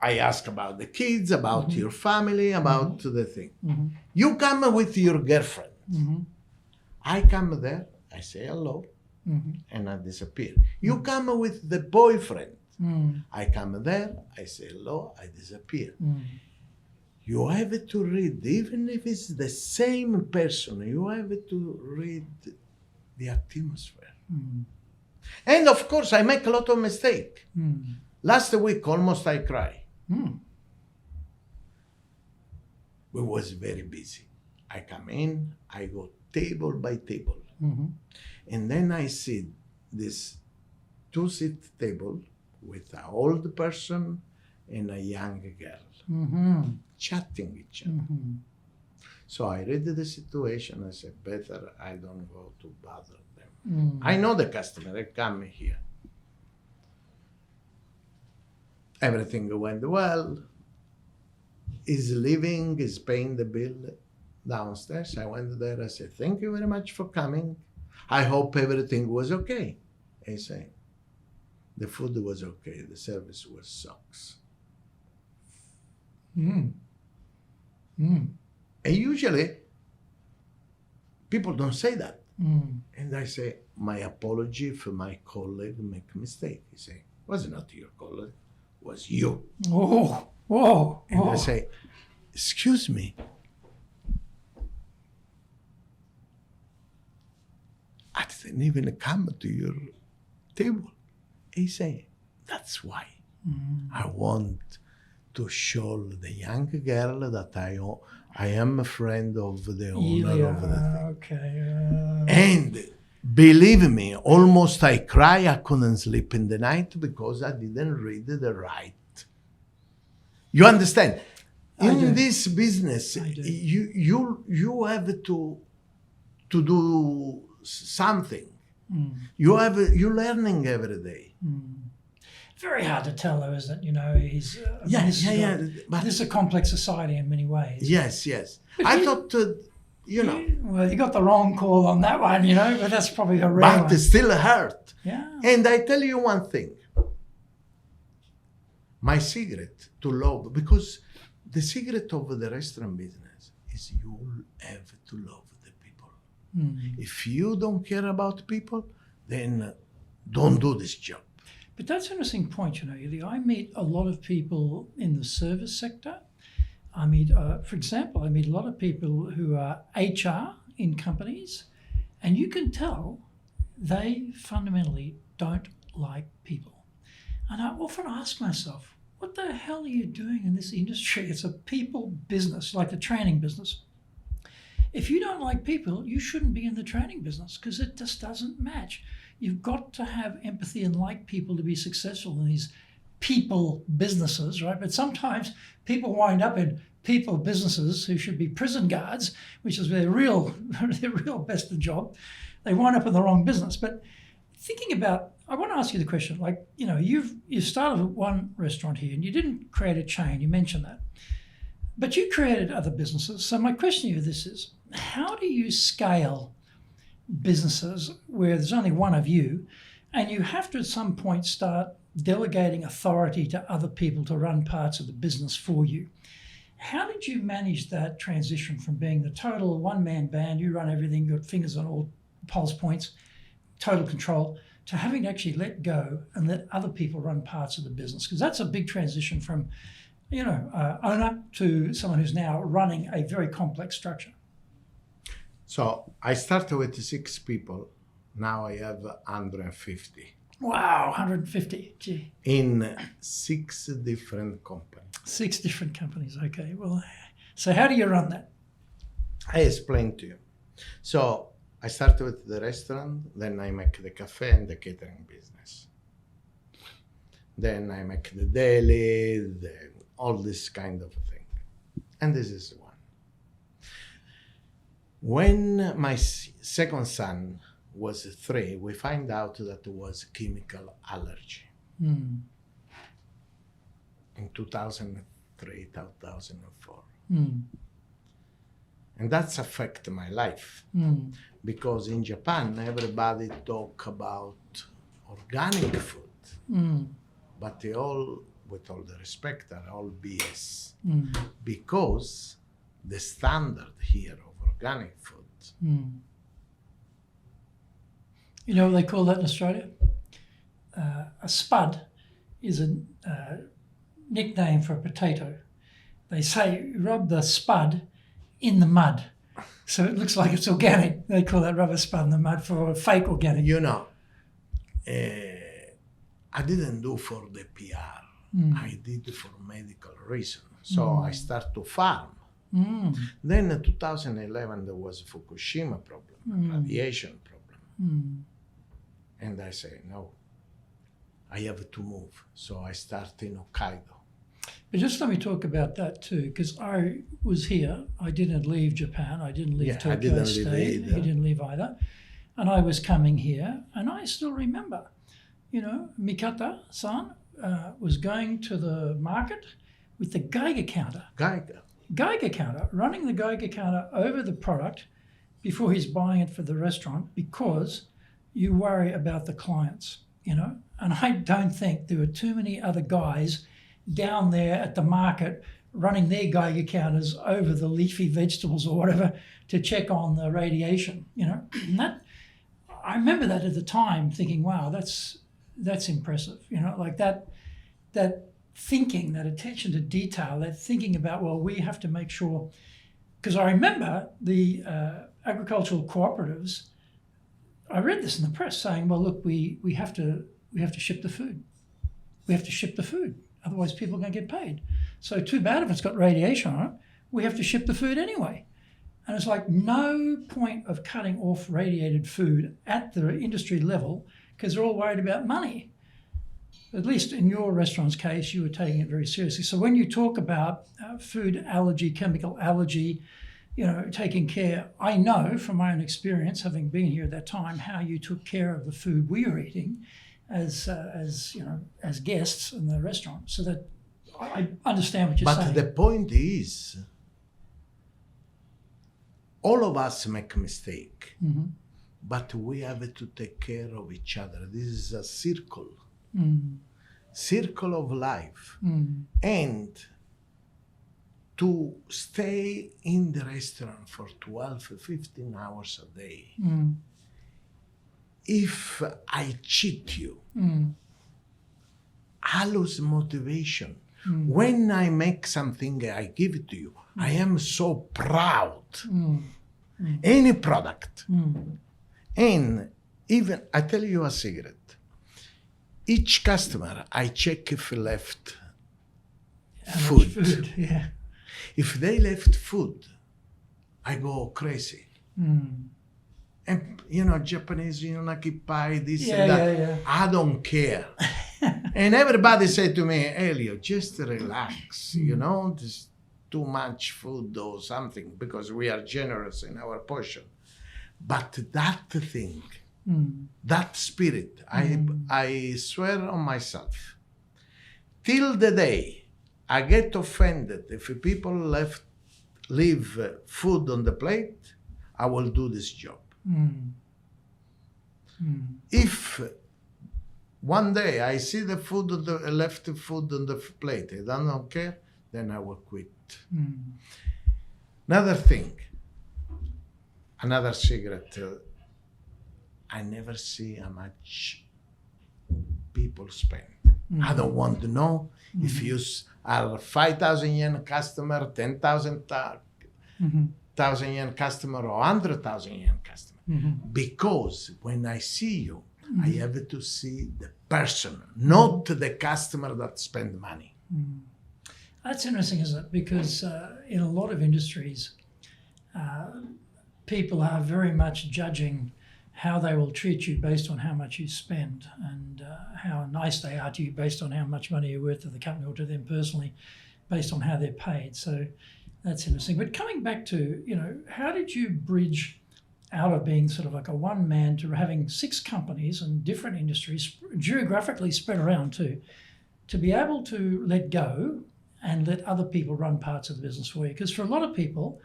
I ask about the kids, about your family, about the thing. You come with your girlfriend. I come there, I say hello, and I disappear. You come with the boyfriend. I come there, I say hello, I disappear. You have to read, even if it's the same person, you have to read the atmosphere. And of course, I make a lot of mistakes. Last week, almost I cry. We was very busy. I come in, I go table by table. Mm-hmm. And then I see this two-seat table with an old person and a young girl Mm-hmm. chatting each other. Mm-hmm. So I read the situation. I said, better I don't go to bother them. Mm. I know the customer. They come here. Everything went well. He's leaving, he's paying the bill downstairs. I went there. I said, thank you very much for coming. I hope everything was okay. He said, the food was okay. The service was sucks. Mm. Mm. And usually, people don't say that. Mm. And I say, my apology if my colleague make mistake. He say, was not your colleague, was you. Oh, whoa. And I Oh. say, excuse me. I didn't even come to your table. He say, that's why. I want to show the young girl that I am a friend of the owner Yeah, of the thing. okay. And believe me, almost I cry. I couldn't sleep in the night because I didn't read the right. You understand? I do. In this business, I do. you have to do something. Mm. You're learning every day. Very hard to tell, though, isn't it? You know, he's. I mean, this is But this is a complex society in many ways. yes. I thought, Well, you got the wrong call on that one, you know, but that's probably a rare but one. it still hurt. Yeah. And I tell you one thing. My secret to love, because the secret of the restaurant business is you have to love the people. If you don't care about people, then don't do this job. But that's an interesting point, you know, Elio. I meet a lot of people in the service sector. I meet, for example, I meet a lot of people who are HR in companies, and you can tell they fundamentally don't like people. And I often ask myself, what the hell are you doing in this industry? It's a people business, like the training business. If you don't like people, you shouldn't be in the training business because it just doesn't match. You've got to have empathy and like people to be successful in these people businesses, right? But sometimes people wind up in people businesses who should be prison guards, which is their real best job. They wind up in the wrong business. But thinking about, I want to ask you the question, like, you know, you started one restaurant here and you didn't create a chain, you mentioned that. But you created other businesses. So my question to you this is, how do you scale businesses where there's only one of you and you have to at some point start delegating authority to other people to run parts of the business for you? How did you manage that transition from being the total one-man band, you run everything, you got fingers on all pulse points, total control, to having to actually let go and let other people run parts of the business? Because that's a big transition from, you know, owner to someone who's now running a very complex structure. So I started with 6 people. Now I have 150. Wow, 150. Gee. In 6 different companies. 6 different companies. Okay, well, so how do you run that? I explain to you. So I started with the restaurant, then I make the cafe and the catering business. Then I make the deli, all this kind of thing. And this is one. When my second son was 3, we find out that it was chemical allergy. In 2003, 2004. And that's affected my life. Because in Japan, everybody talk about organic food. But they all, with all the respect, are all BS. Because the standard here of organic food. You know what they call that in Australia? A spud is a nickname for a potato. They say rub the spud in the mud, so it looks like it's organic. They call that rub a spud in the mud for fake organic. You know, I didn't do for the PR. I did for medical reasons. So I start to farm. Then in 2011, there was Fukushima problem, radiation problem. And I say, no, I have to move. So I start in Hokkaido. But just let me talk about that too, because I was here. I didn't leave Japan. I didn't leave Tokyo I didn't State. leave either. He didn't leave either. And I was coming here, and I still remember, Mikata-san was going to the market with the Geiger counter. Geiger counter, running the Geiger counter over the product before he's buying it for the restaurant, because you worry about the clients, And I don't think there were too many other guys down there at the market running their Geiger counters over the leafy vegetables or whatever to check on the radiation, And that, I remember that at the time thinking, wow, that's impressive, like that thinking, that attention to detail, that thinking about, well, we have to make sure, because I remember the agricultural cooperatives, I read this in the press saying, well, look, we have to ship the food. We have to ship the food. Otherwise people are going to get paid. So too bad if it's got radiation on it, we have to ship the food anyway. And it's like no point of cutting off radiated food at the industry level because they're all worried about money. At least in your restaurant's case, you were taking it very seriously. So when you talk about food allergy, chemical allergy, taking care, I know from my own experience, having been here at that time, how you took care of the food we were eating as guests in the restaurant. So that I understand what you're saying. But the point is, all of us make a mistake, but we have to take care of each other. This is a circle of life. And to stay in the restaurant for 12, 15 hours a day, if I cheat you, I lose motivation. When I make something, I give it to you. I am so proud. Any product. And even, I tell you a secret. Each customer, I check if he left food. Yeah. If they left food, I go crazy. And, Japanese, nakipai, this and that. Yeah. I don't care. And everybody said to me, Elio, just relax, there's too much food or something, because we are generous in our portion. But that thing, that spirit, I swear on myself, till the day I get offended if people leave food on the plate, I will do this job. If one day I see the food left food on the plate, I don't care, then I will quit. Another thing, another secret, I never see how much people spend. I don't want to know if you are 5,000 yen customer, 10,000 yen customer, or 100,000 yen customer. Because when I see you, I have to see the person, not the customer that spend money. That's interesting, isn't it? Because in a lot of industries, people are very much judging how they will treat you based on how much you spend, and how nice they are to you based on how much money you're worth to the company or to them personally based on how they're paid. So that's interesting. But coming back to, how did you bridge out of being sort of like a one man to having 6 companies in different industries, geographically spread around too, to be able to let go and let other people run parts of the business for you? Because for a lot of people,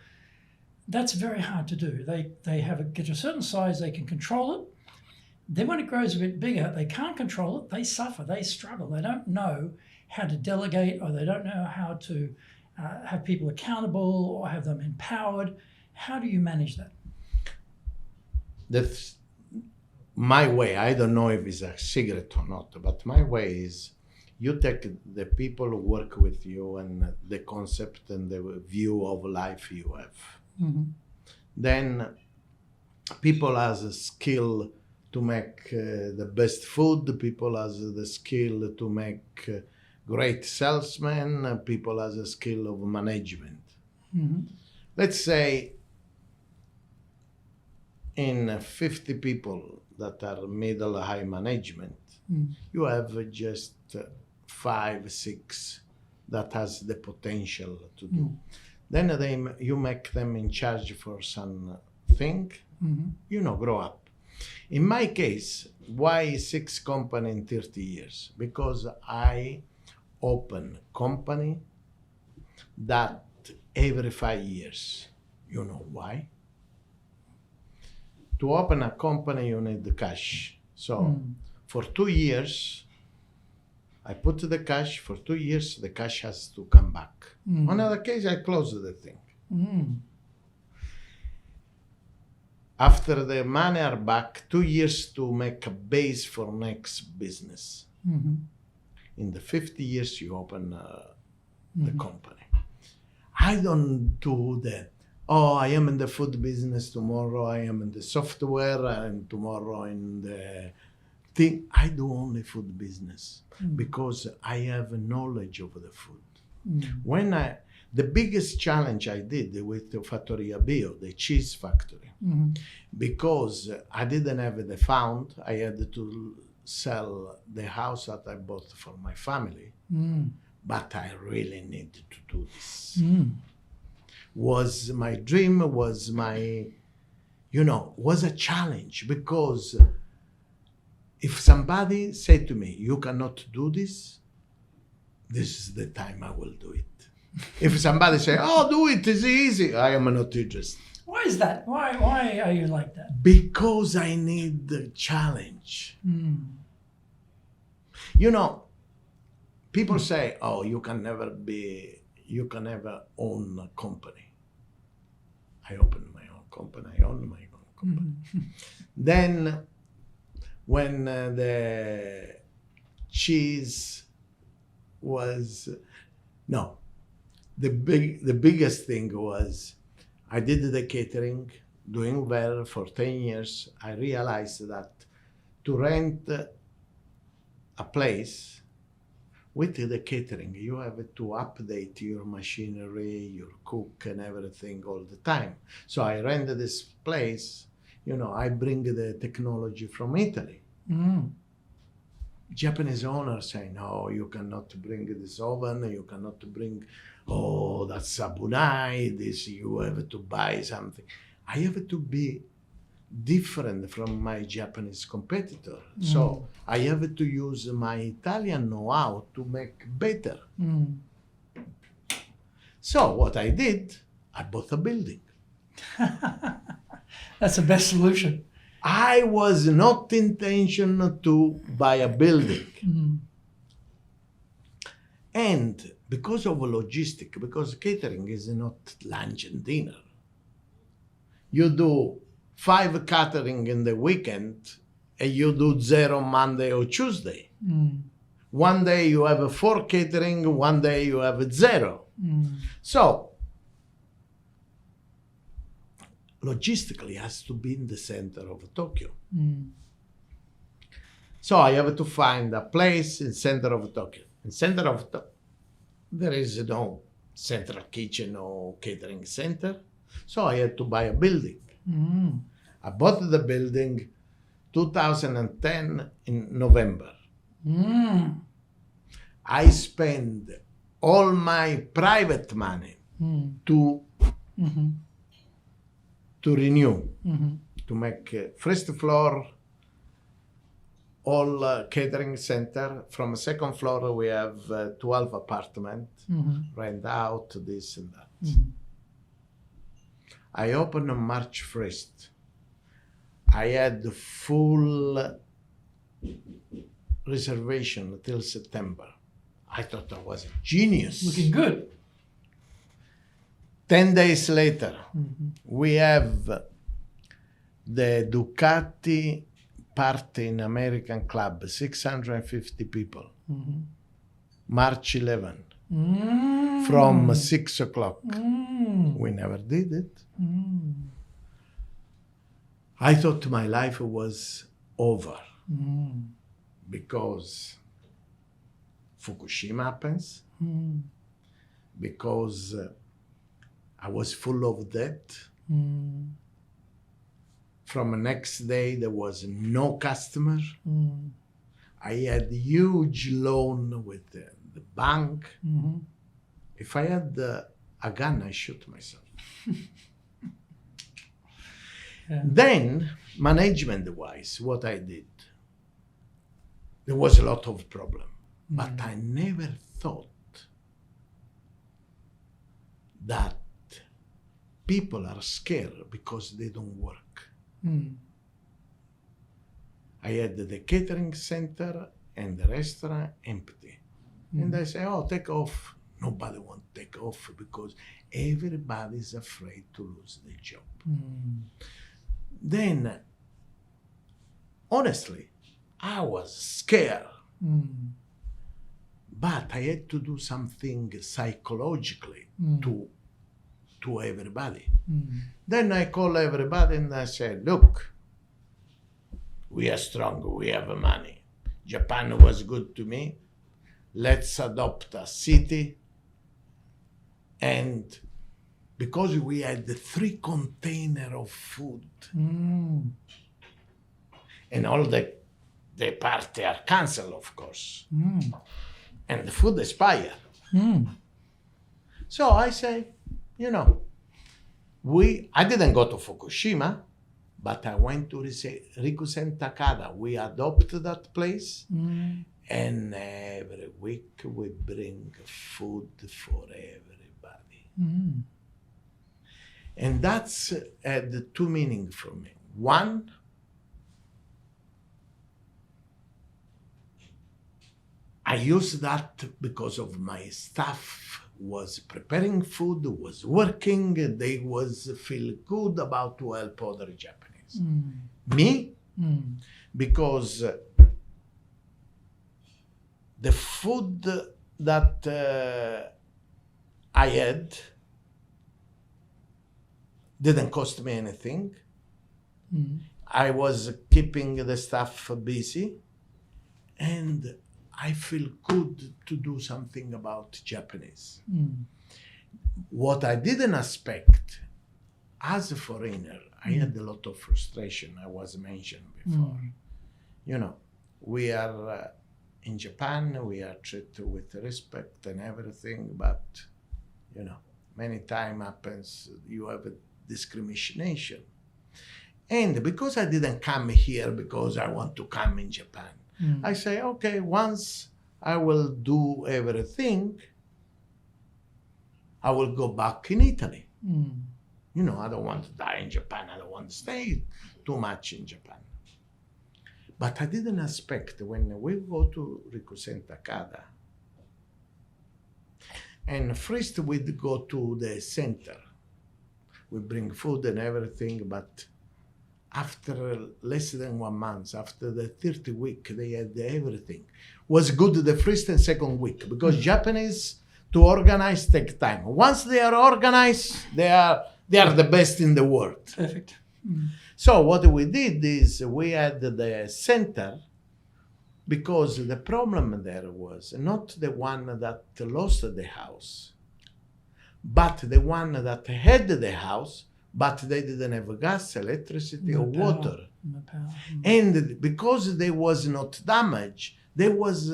that's very hard to do. They get to a certain size, they can control it. Then when it grows a bit bigger, they can't control it, they suffer, they struggle. They don't know how to delegate, or they don't know how to have people accountable or have them empowered. How do you manage that? That's my way. I don't know if it's a secret or not, but my way is you take the people who work with you and the concept and the view of life you have. Then people has a skill to make the best food. People has the skill to make great salesmen. People has a skill of management. Let's say in 50 people that are middle high management, you have just 5, 6 that has the potential to do. Then you make them in charge for something, grow up. In my case, why 6 company in 30 years? Because I open company that every 5 years. You know why? To open a company, you need the cash. So for 2 years, I put the cash. For 2 years, the cash has to come back. Another case, I close the thing. After the money are back, 2 years to make a base for next business. In the 50 years, you open the company. I don't do that. Oh, I am in the food business tomorrow. I am in the software, and tomorrow in the thing. I do only food business because I have knowledge of the food. The biggest challenge I did with the Fattoria Bio, the cheese factory, because I didn't have the fund. I had to sell the house that I bought for my family, but I really needed to do this. Was my dream, was a challenge, because if somebody said to me, you cannot do this, this is the time I will do it. If somebody say, oh, do it, it's easy, I am not interested. Why is that? Why are you like that? Because I need the challenge. People say, oh, you can never own a company. I opened my own company, I own my own company. Then when the cheese was, the biggest thing was I did the catering, doing well for 10 years. I realized that to rent a place with the catering, you have to update your machinery, your cook and everything all the time. So I rented this place, I bring the technology from Italy. Japanese owner say, no, you cannot bring this oven, you cannot bring, that's sabunai, this, you have to buy something. I have to be different from my Japanese competitor. So I have to use my Italian know-how to make better. So what I did, I bought a building. That's the best solution. I was not intention to buy a building. And because of logistic, because catering is not lunch and dinner. You do 5 catering in the weekend, and you do 0 Monday or Tuesday. One day you have 4 catering, one day you have 0. So, logistically, it has to be in the center of Tokyo. So I have to find a place in center of Tokyo. In center of Tokyo, there is no central kitchen or catering center. So I had to buy a building. I bought the building 2010 in November. I spent all my private money to renew, to make first floor, all catering center. From second floor, we have 12 apartments, rent out, this and that. I opened on March 1st. I had full reservation till September. I thought I was a genius. Looking good. 10 days later, we have the Ducati party in American Club, 650 people. March 11, from 6 o'clock. We never did it. I thought my life was over because Fukushima happens, because I was full of debt. From the next day, there was no customer. I had huge loan with the bank. If I had a gun, I shoot myself. Then, management-wise, what I did, there was a lot of problem, but I never thought that people are scared because they don't work. I had the catering center and the restaurant empty. And I say, oh, take off. Nobody wants to take off because everybody's afraid to lose their job. Then, honestly, I was scared. But I had to do something psychologically to everybody. Then I call everybody and I said, look, we are strong, we have money. Japan was good to me. Let's adopt a city. And because we had the 3 containers of food, and all the party are canceled, of course, and the food expired. So I say, you know, I didn't go to Fukushima, but I went to Rikusen Takada. We adopted that place, and every week we bring food for everybody. And that's had 2 meanings for me. One, I used that because of my staff was preparing food, was working, they was feel good about to help other Japanese. Me, because the food that I had didn't cost me anything. I was keeping the staff busy, and I feel good to do something about Japanese. What I didn't expect, as a foreigner, I had a lot of frustration, I was mentioned before. You know, we are in Japan, we are treated with respect and everything, but, you know, many times happens, you have a discrimination. And because I didn't come here because I want to come in Japan, I say, okay, once I will do everything, I will go back in Italy. You know, I don't want to die in Japan. I don't want to stay too much in Japan. But I didn't expect when we go to Rikusen Takada, and first we'd go to the center. We bring food and everything, but after less than 1 month, after the 30th week, they had everything. Was good the first and second week, because Japanese to organize take time. Once they are organized, they are the best in the world. Perfect. So what we did is we had the center, because the problem there was not the one that lost the house, but the one that had the house, but they didn't have gas, electricity, or water. And because they was not damaged, they was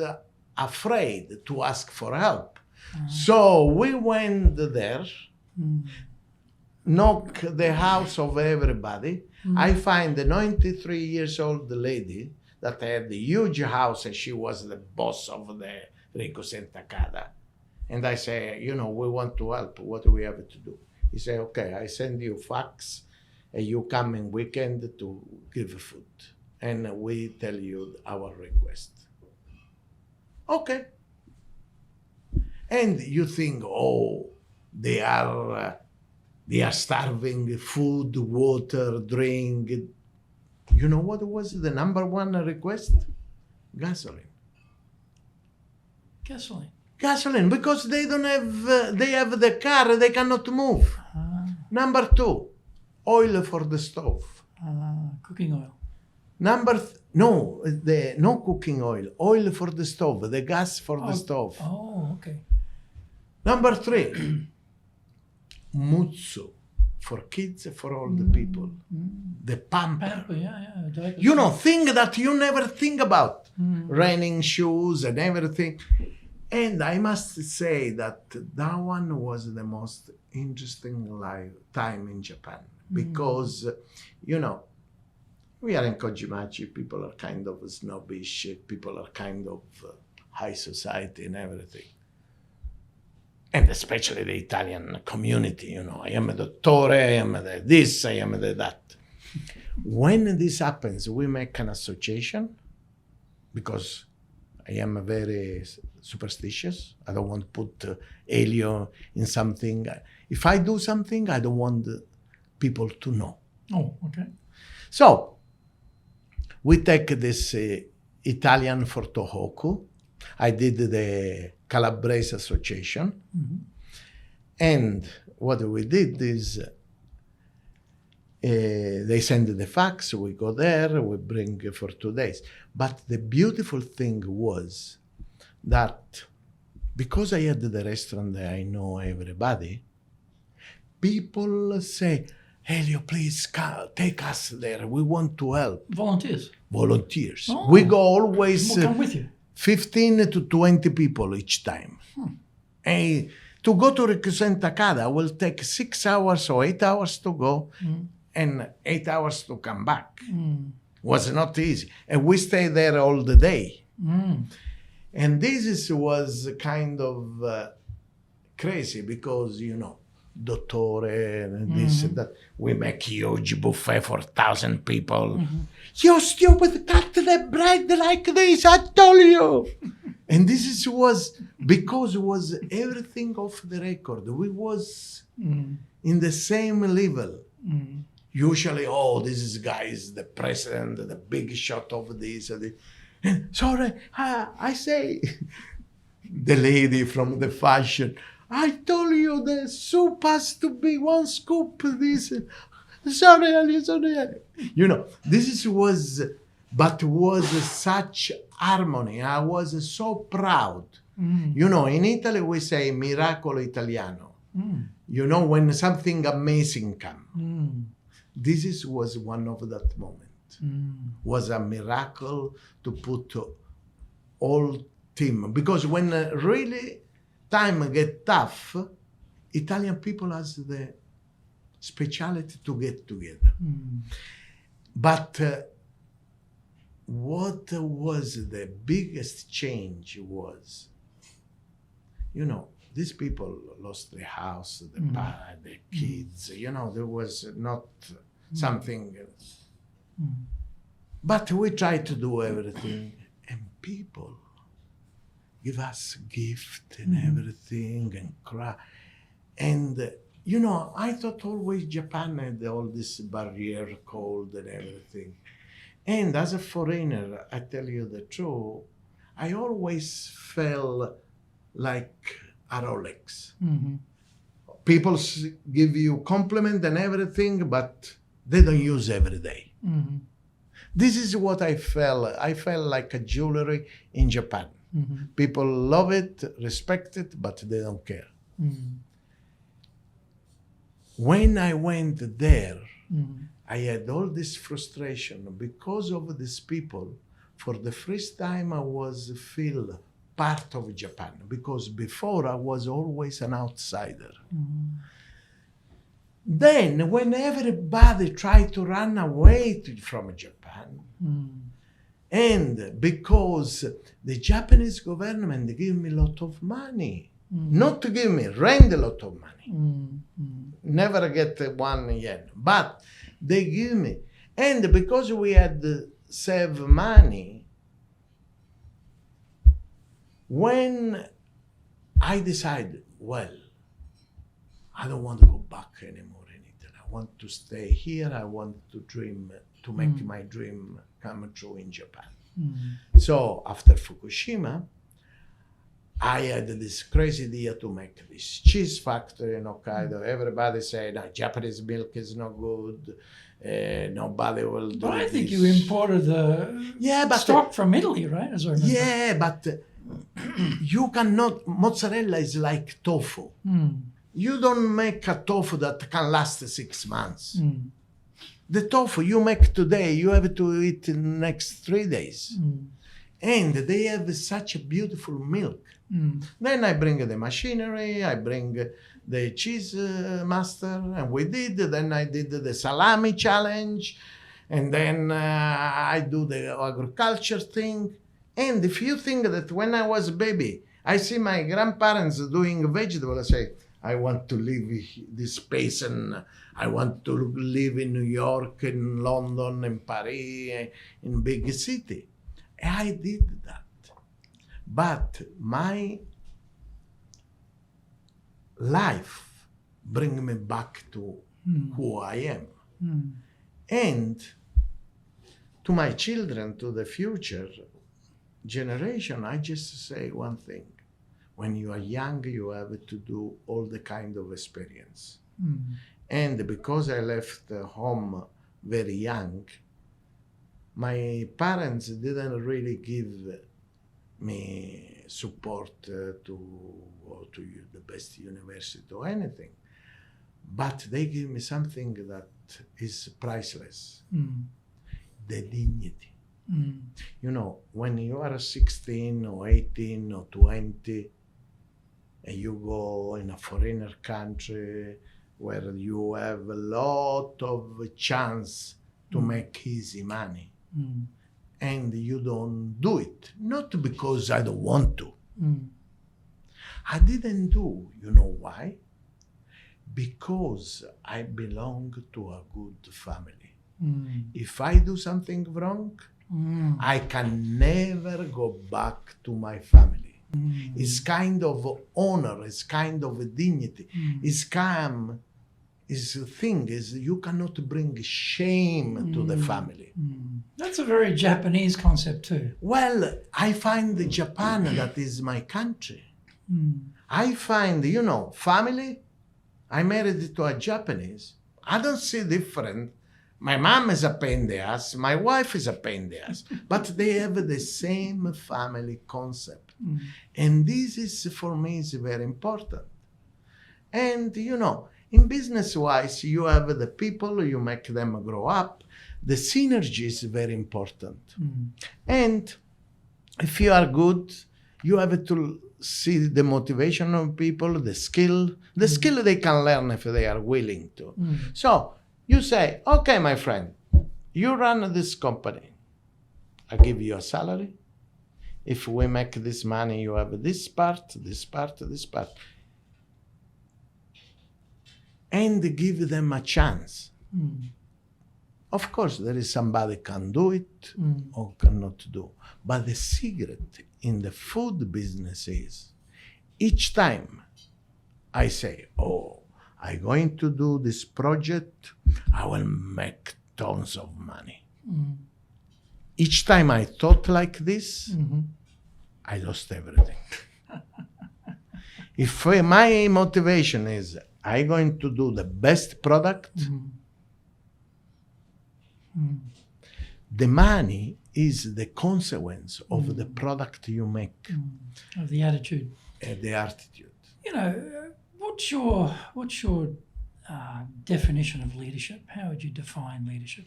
afraid to ask for help. So we went there, knock the house of everybody. I find a 93 years old lady that had a huge house, and she was the boss of the Rikusen Takada. And I say, you know, we want to help. What do we have to do? He said, okay, I send you fax, and you come in weekend to give food. And we tell you our request. Okay. And you think, oh, they are starving, food, water, drink. You know what was the number 1 request? Gasoline. Gasoline, because they don't have, they have the car, they cannot move. Number 2, oil for the stove. Cooking oil. No cooking oil for the stove, the gas for the stove. Oh, okay. Number 3, mutsu for kids, for all the people. The pamper. Pamper, yeah. Diapers. You know, thing that you never think about. Raining shoes and everything. And I must say that one was the most interesting time in Japan. Because, you know, we are in Kojimachi, people are kind of snobbish, people are kind of high society and everything. And especially the Italian community, you know, I am a dottore, I am the this, I am the that. When this happens, we make an association, because I am very superstitious. I don't want to put Elio in something. If I do something, I don't want people to know. Oh, okay. So, we take this Italian for Tohoku. I did the Calabria Association. And what we did is they send the fax, we go there, we bring for 2 days. But the beautiful thing was that because I had the restaurant that I know everybody, people say, Elio, please take us there. We want to help. Volunteers. Oh, we go always we'll come with you. 15 to 20 people each time. And to go to Rikusen Takada will take 6 hours or 8 hours to go and 8 hours to come back. Was not easy. And we stay there all the day. And this was kind of crazy because, you know, dottore and this and that. We make huge buffet for 1,000 people. You stupid, cut the bread like this, I told you. And this was because it was everything off the record. We was in the same level. Usually, this guy is the president, the big shot of this. And sorry, I say, the lady from the fashion, I told you the soup has to be 1 scoop. This, sorry, Elio, sorry. You know, was such harmony. I was so proud. You know, in Italy we say miracolo Italiano. You know, when something amazing comes. This was one of that moment. Was a miracle to put all team. Because when really time get tough, Italian people has the speciality to get together. But what was the biggest change was, you know, these people lost their house, the kids, you know, there was not something. But we tried to do everything, and people give us gift and everything and cry. And, you know, I thought always Japan had all this barrier, cold and everything. And as a foreigner, I tell you the truth, I always felt like a Rolex. People give you compliment and everything, but they don't use every day. This is what I felt. I felt like a jewelry in Japan. People love it, respect it, but they don't care. When I went there, I had all this frustration because of these people. For the first time, I was feel part of Japan, because before I was always an outsider. Then, when everybody tried to run away from Japan, and because the Japanese government gave me a lot of money, not to give me, rent a lot of money, never get 1 yen, but they give me. And because we had saved money, when I decided, well, I don't want to go back anymore in Italy. I want to stay here. I want to dream, to make my dream come true in Japan. So after Fukushima, I had this crazy idea to make this cheese factory in Hokkaido. Everybody said, no, Japanese milk is not good. Nobody will do But I this. think you imported the stock from Italy, right? As I remember. Yeah, but you cannot, mozzarella is like tofu. you don't make a tofu that can last 6 months. The tofu you make today, you have to eat in the next 3 days. And they have such a beautiful milk. Then I bring the machinery, I bring the cheese master, and we did. Then I did the salami challenge, and then I do the agriculture thing. And if you think that when I was a baby, I see my grandparents doing vegetables, I say, I want to live this space, and I want to live in New York, in London, in Paris, in big city. I did that. But my life bring me back to who I am. And to my children, to the future generation, I just say one thing. When you are young, you have to do all the kind of experience. And because I left home very young, my parents didn't really give me support to go to the best university or anything. But they give me something that is priceless. The dignity. You know, when you are 16 or 18 or 20, and you go in a foreigner country where you have a lot of chance to make easy money, and you don't do it, not because I don't want to. I didn't do, you know why? Because I belong to a good family. If I do something wrong, I can never go back to my family. It's kind of honor, it's kind of dignity. It's calm. Is the thing is you cannot bring shame to the family. That's a very Japanese concept too. Well, I find Japan that is my country. I find, you know, family. I married to a Japanese. I don't see different. My mom is a pain in the ass. My wife is a pain in the ass. But they have the same family concept. And this is, for me, is very important. And, you know, in business-wise, you have the people, you make them grow up. The synergy is very important. And if you are good, you have to see the motivation of people, the skill. The skill they can learn if they are willing to. So you say, okay, my friend, you run this company. I give you a salary. If we make this money, you have this part, this part, this part. And give them a chance. Of course, there is somebody can do it or cannot do. But the secret in the food business is, each time I say, oh, I'm going to do this project, I will make tons of money. Each time I thought like this, I lost everything. If my motivation is, I'm going to do the best product, the money is the consequence of the product you make. Of the attitude. The attitude. You know, what's your definition of leadership? How would you define leadership?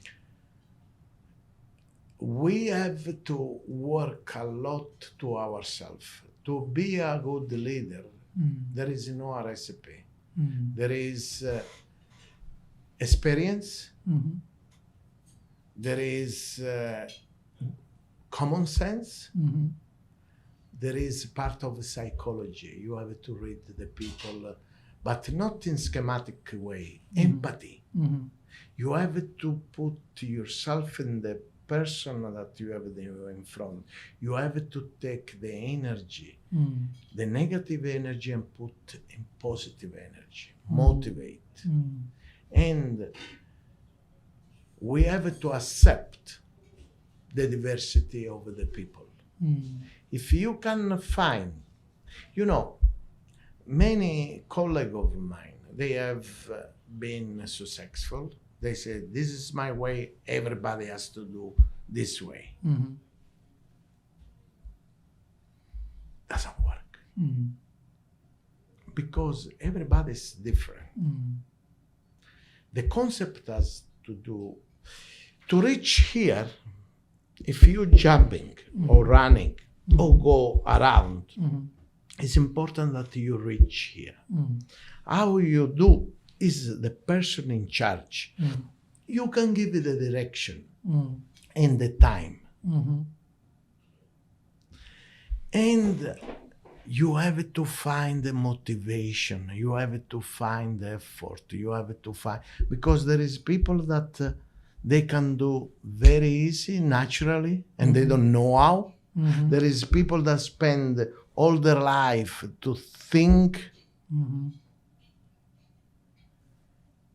We have to work a lot to ourselves. To be a good leader, there is no recipe. There is experience. There is common sense. There is part of psychology. You have to read the people, but not in schematic way. Empathy. You have to put yourself in the person that you have in front. You have to take the energy, the negative energy, and put in positive energy. Motivate. And we have to accept the diversity of the people. If you can find, you know, many colleagues of mine, they have been successful. They say, this is my way, everybody has to do this way. Doesn't work. because everybody is different. The concept has to do, to reach here, if you're jumping or running or go around, it's important that you reach here. How you do is the person in charge. You can give it the direction and the time. And you have to find the motivation, you have to find the effort, you have to find, because there is people that they can do very easy, naturally, and they don't know how. There is people that spend all their life to think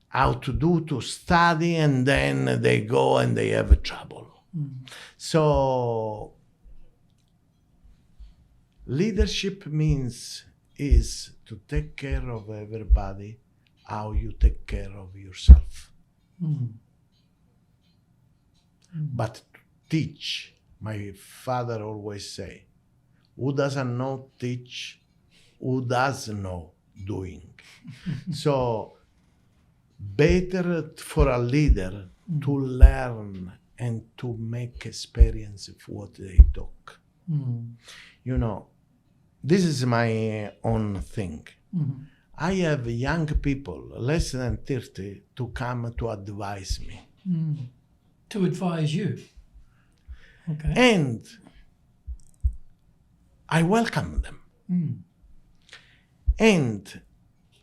how to do, to study, and then they go and they have trouble. So leadership is to take care of everybody how you take care of yourself. But to teach, my father always say, who doesn't know teach, who does know doing. So better for a leader to learn and to make experience of what they talk. You know, this is my own thing. I have young people, less than 30, to come to advise me. To advise you. Okay. And I welcome them. And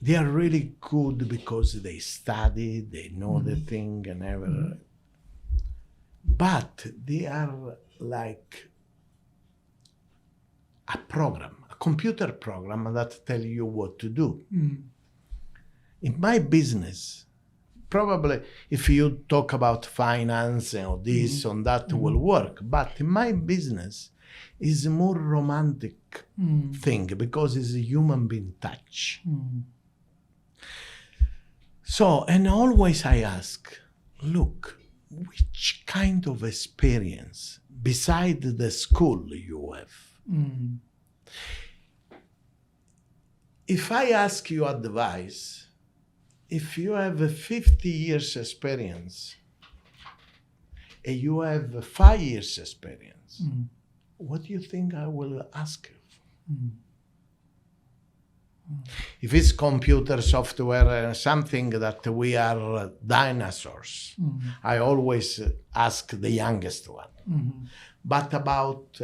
they are really good because they study, they know the thing and everything. But they are like a program, a computer program that tell you what to do. In my business, probably if you talk about finance or this or that will work, but in my business is a more romantic thing because it's a human being touch. So, and always I ask, look, which kind of experience beside the school you have? If I ask you advice, if you have a 50 years experience and you have a 5 years experience, what do you think I will ask you? If it's computer software, something that we are dinosaurs, I always ask the youngest one. But about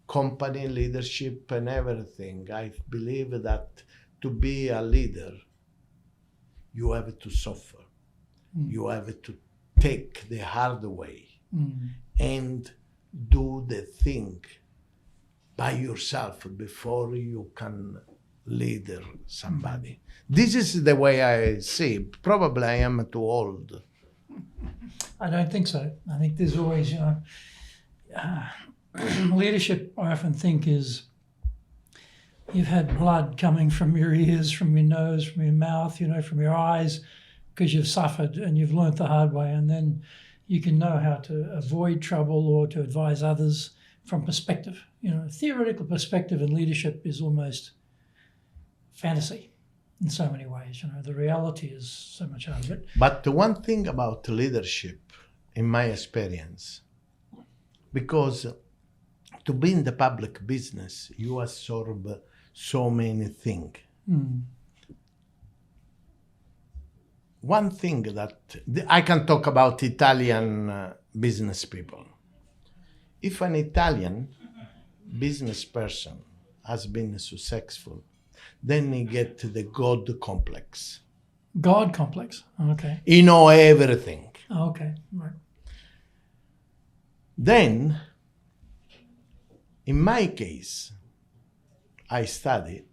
company leadership and everything, I believe that to be a leader, you have to suffer. You have to take the hard way and do the thing by yourself before you can lead somebody. This is the way I see. Probably I am too old. I don't think so. I think there's always, leadership, I often think, is you've had blood coming from your ears, from your nose, from your mouth, from your eyes, because you've suffered and you've learnt the hard way, and then you can know how to avoid trouble or to advise others from perspective. Theoretical perspective in leadership is almost fantasy in so many ways. The reality is so much out of it. But the one thing about leadership, in my experience, because to be in the public business, you absorb so many things. One thing that I can talk about Italian business people. If an Italian business person has been successful, then he get the God complex. God complex? Okay. He know everything. Okay, right. Then, in my case, I study,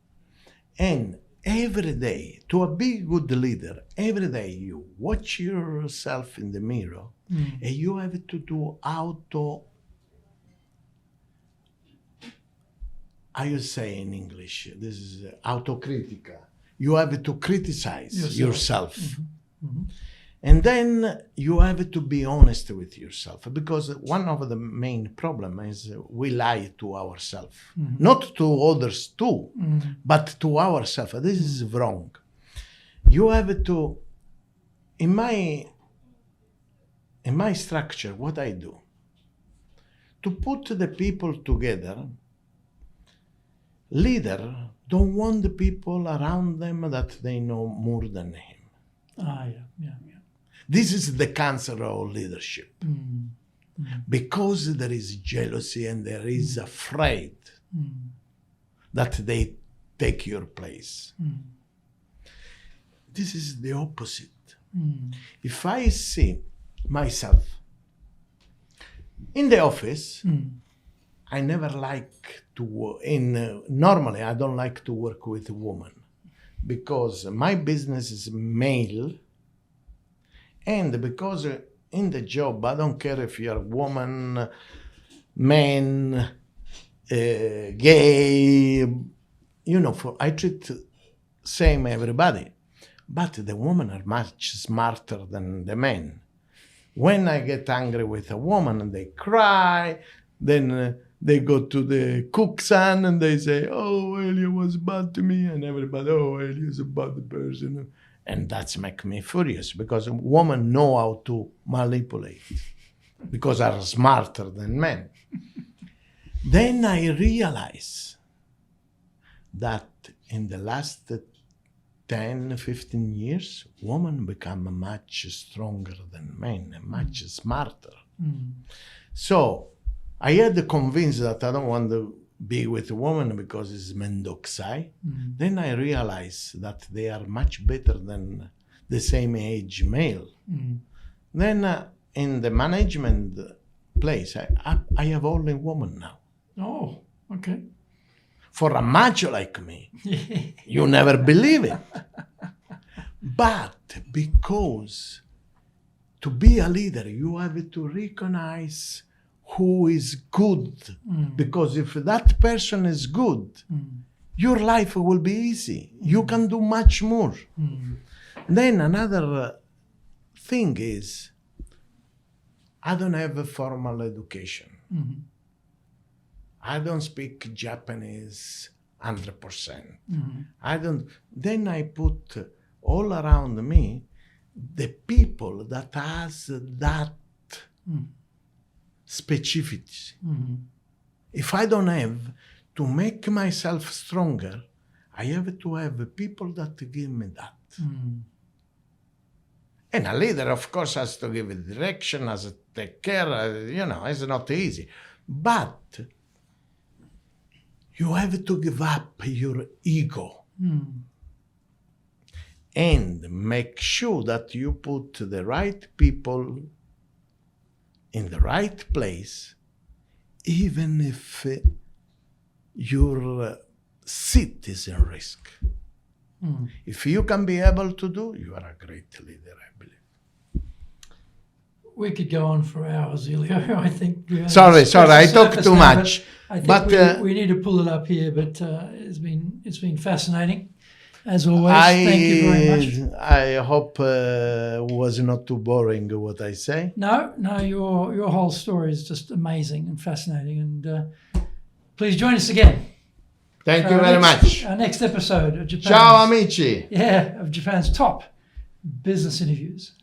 and every day, to be a good leader, every day you watch yourself in the mirror, and you have to do how you say in English, this is autocritica. You have to criticize yourself. And then you have to be honest with yourself, because one of the main problem is we lie to ourselves, not to others too, but to ourselves. This is wrong. You have to, in my structure, what I do, to put the people together, leader don't want the people around them that they know more than him. Yeah. This is the cancer of leadership. Because there is jealousy and there is afraid that they take your place. This is the opposite. If I see myself in the office, I never like to work normally I don't like to work with a woman, because my business is male, and because in the job I don't care if you're a woman, man, gay, I treat same everybody, but the women are much smarter than the men. When I get angry with a woman, they cry, then they go to the cook's son and they say, oh, Elio was bad to me, and everybody, oh, Elio is a bad person. And that's make me furious, because women know how to manipulate, because are smarter than men. Then I realize that in the last 10, 15 years, women become much stronger than men, and much smarter. So I had to convince that I don't want to be with a woman because it's mendoxai. Then I realized that they are much better than the same age male. Then in the management place, I have only women now. Oh, okay. For a macho like me, you never believe it. But because to be a leader, you have to recognize who is good. Because if that person is good, your life will be easy. You can do much more. Then another thing is, I don't have a formal education. I don't speak Japanese 100%. Then I put all around me the people that has that specificity. If I don't have to make myself stronger, I have to have people that give me that. And a leader, of course, has to give a direction, has to take care, it's not easy. But you have to give up your ego and make sure that you put the right people in the right place, even if your seat is in risk. If you can be able to do, you are a great leader, I believe. We could go on for hours, Elio. I think. Sorry, I talk too much. I think we need to pull it up here. But it's been fascinating, as always. Thank you very much. I hope it was not too boring what I say. No, your whole story is just amazing and fascinating. And please join us again. Thank you very much. Our next episode of Japan's, Ciao, amici. Yeah, of Japan's top business interviews.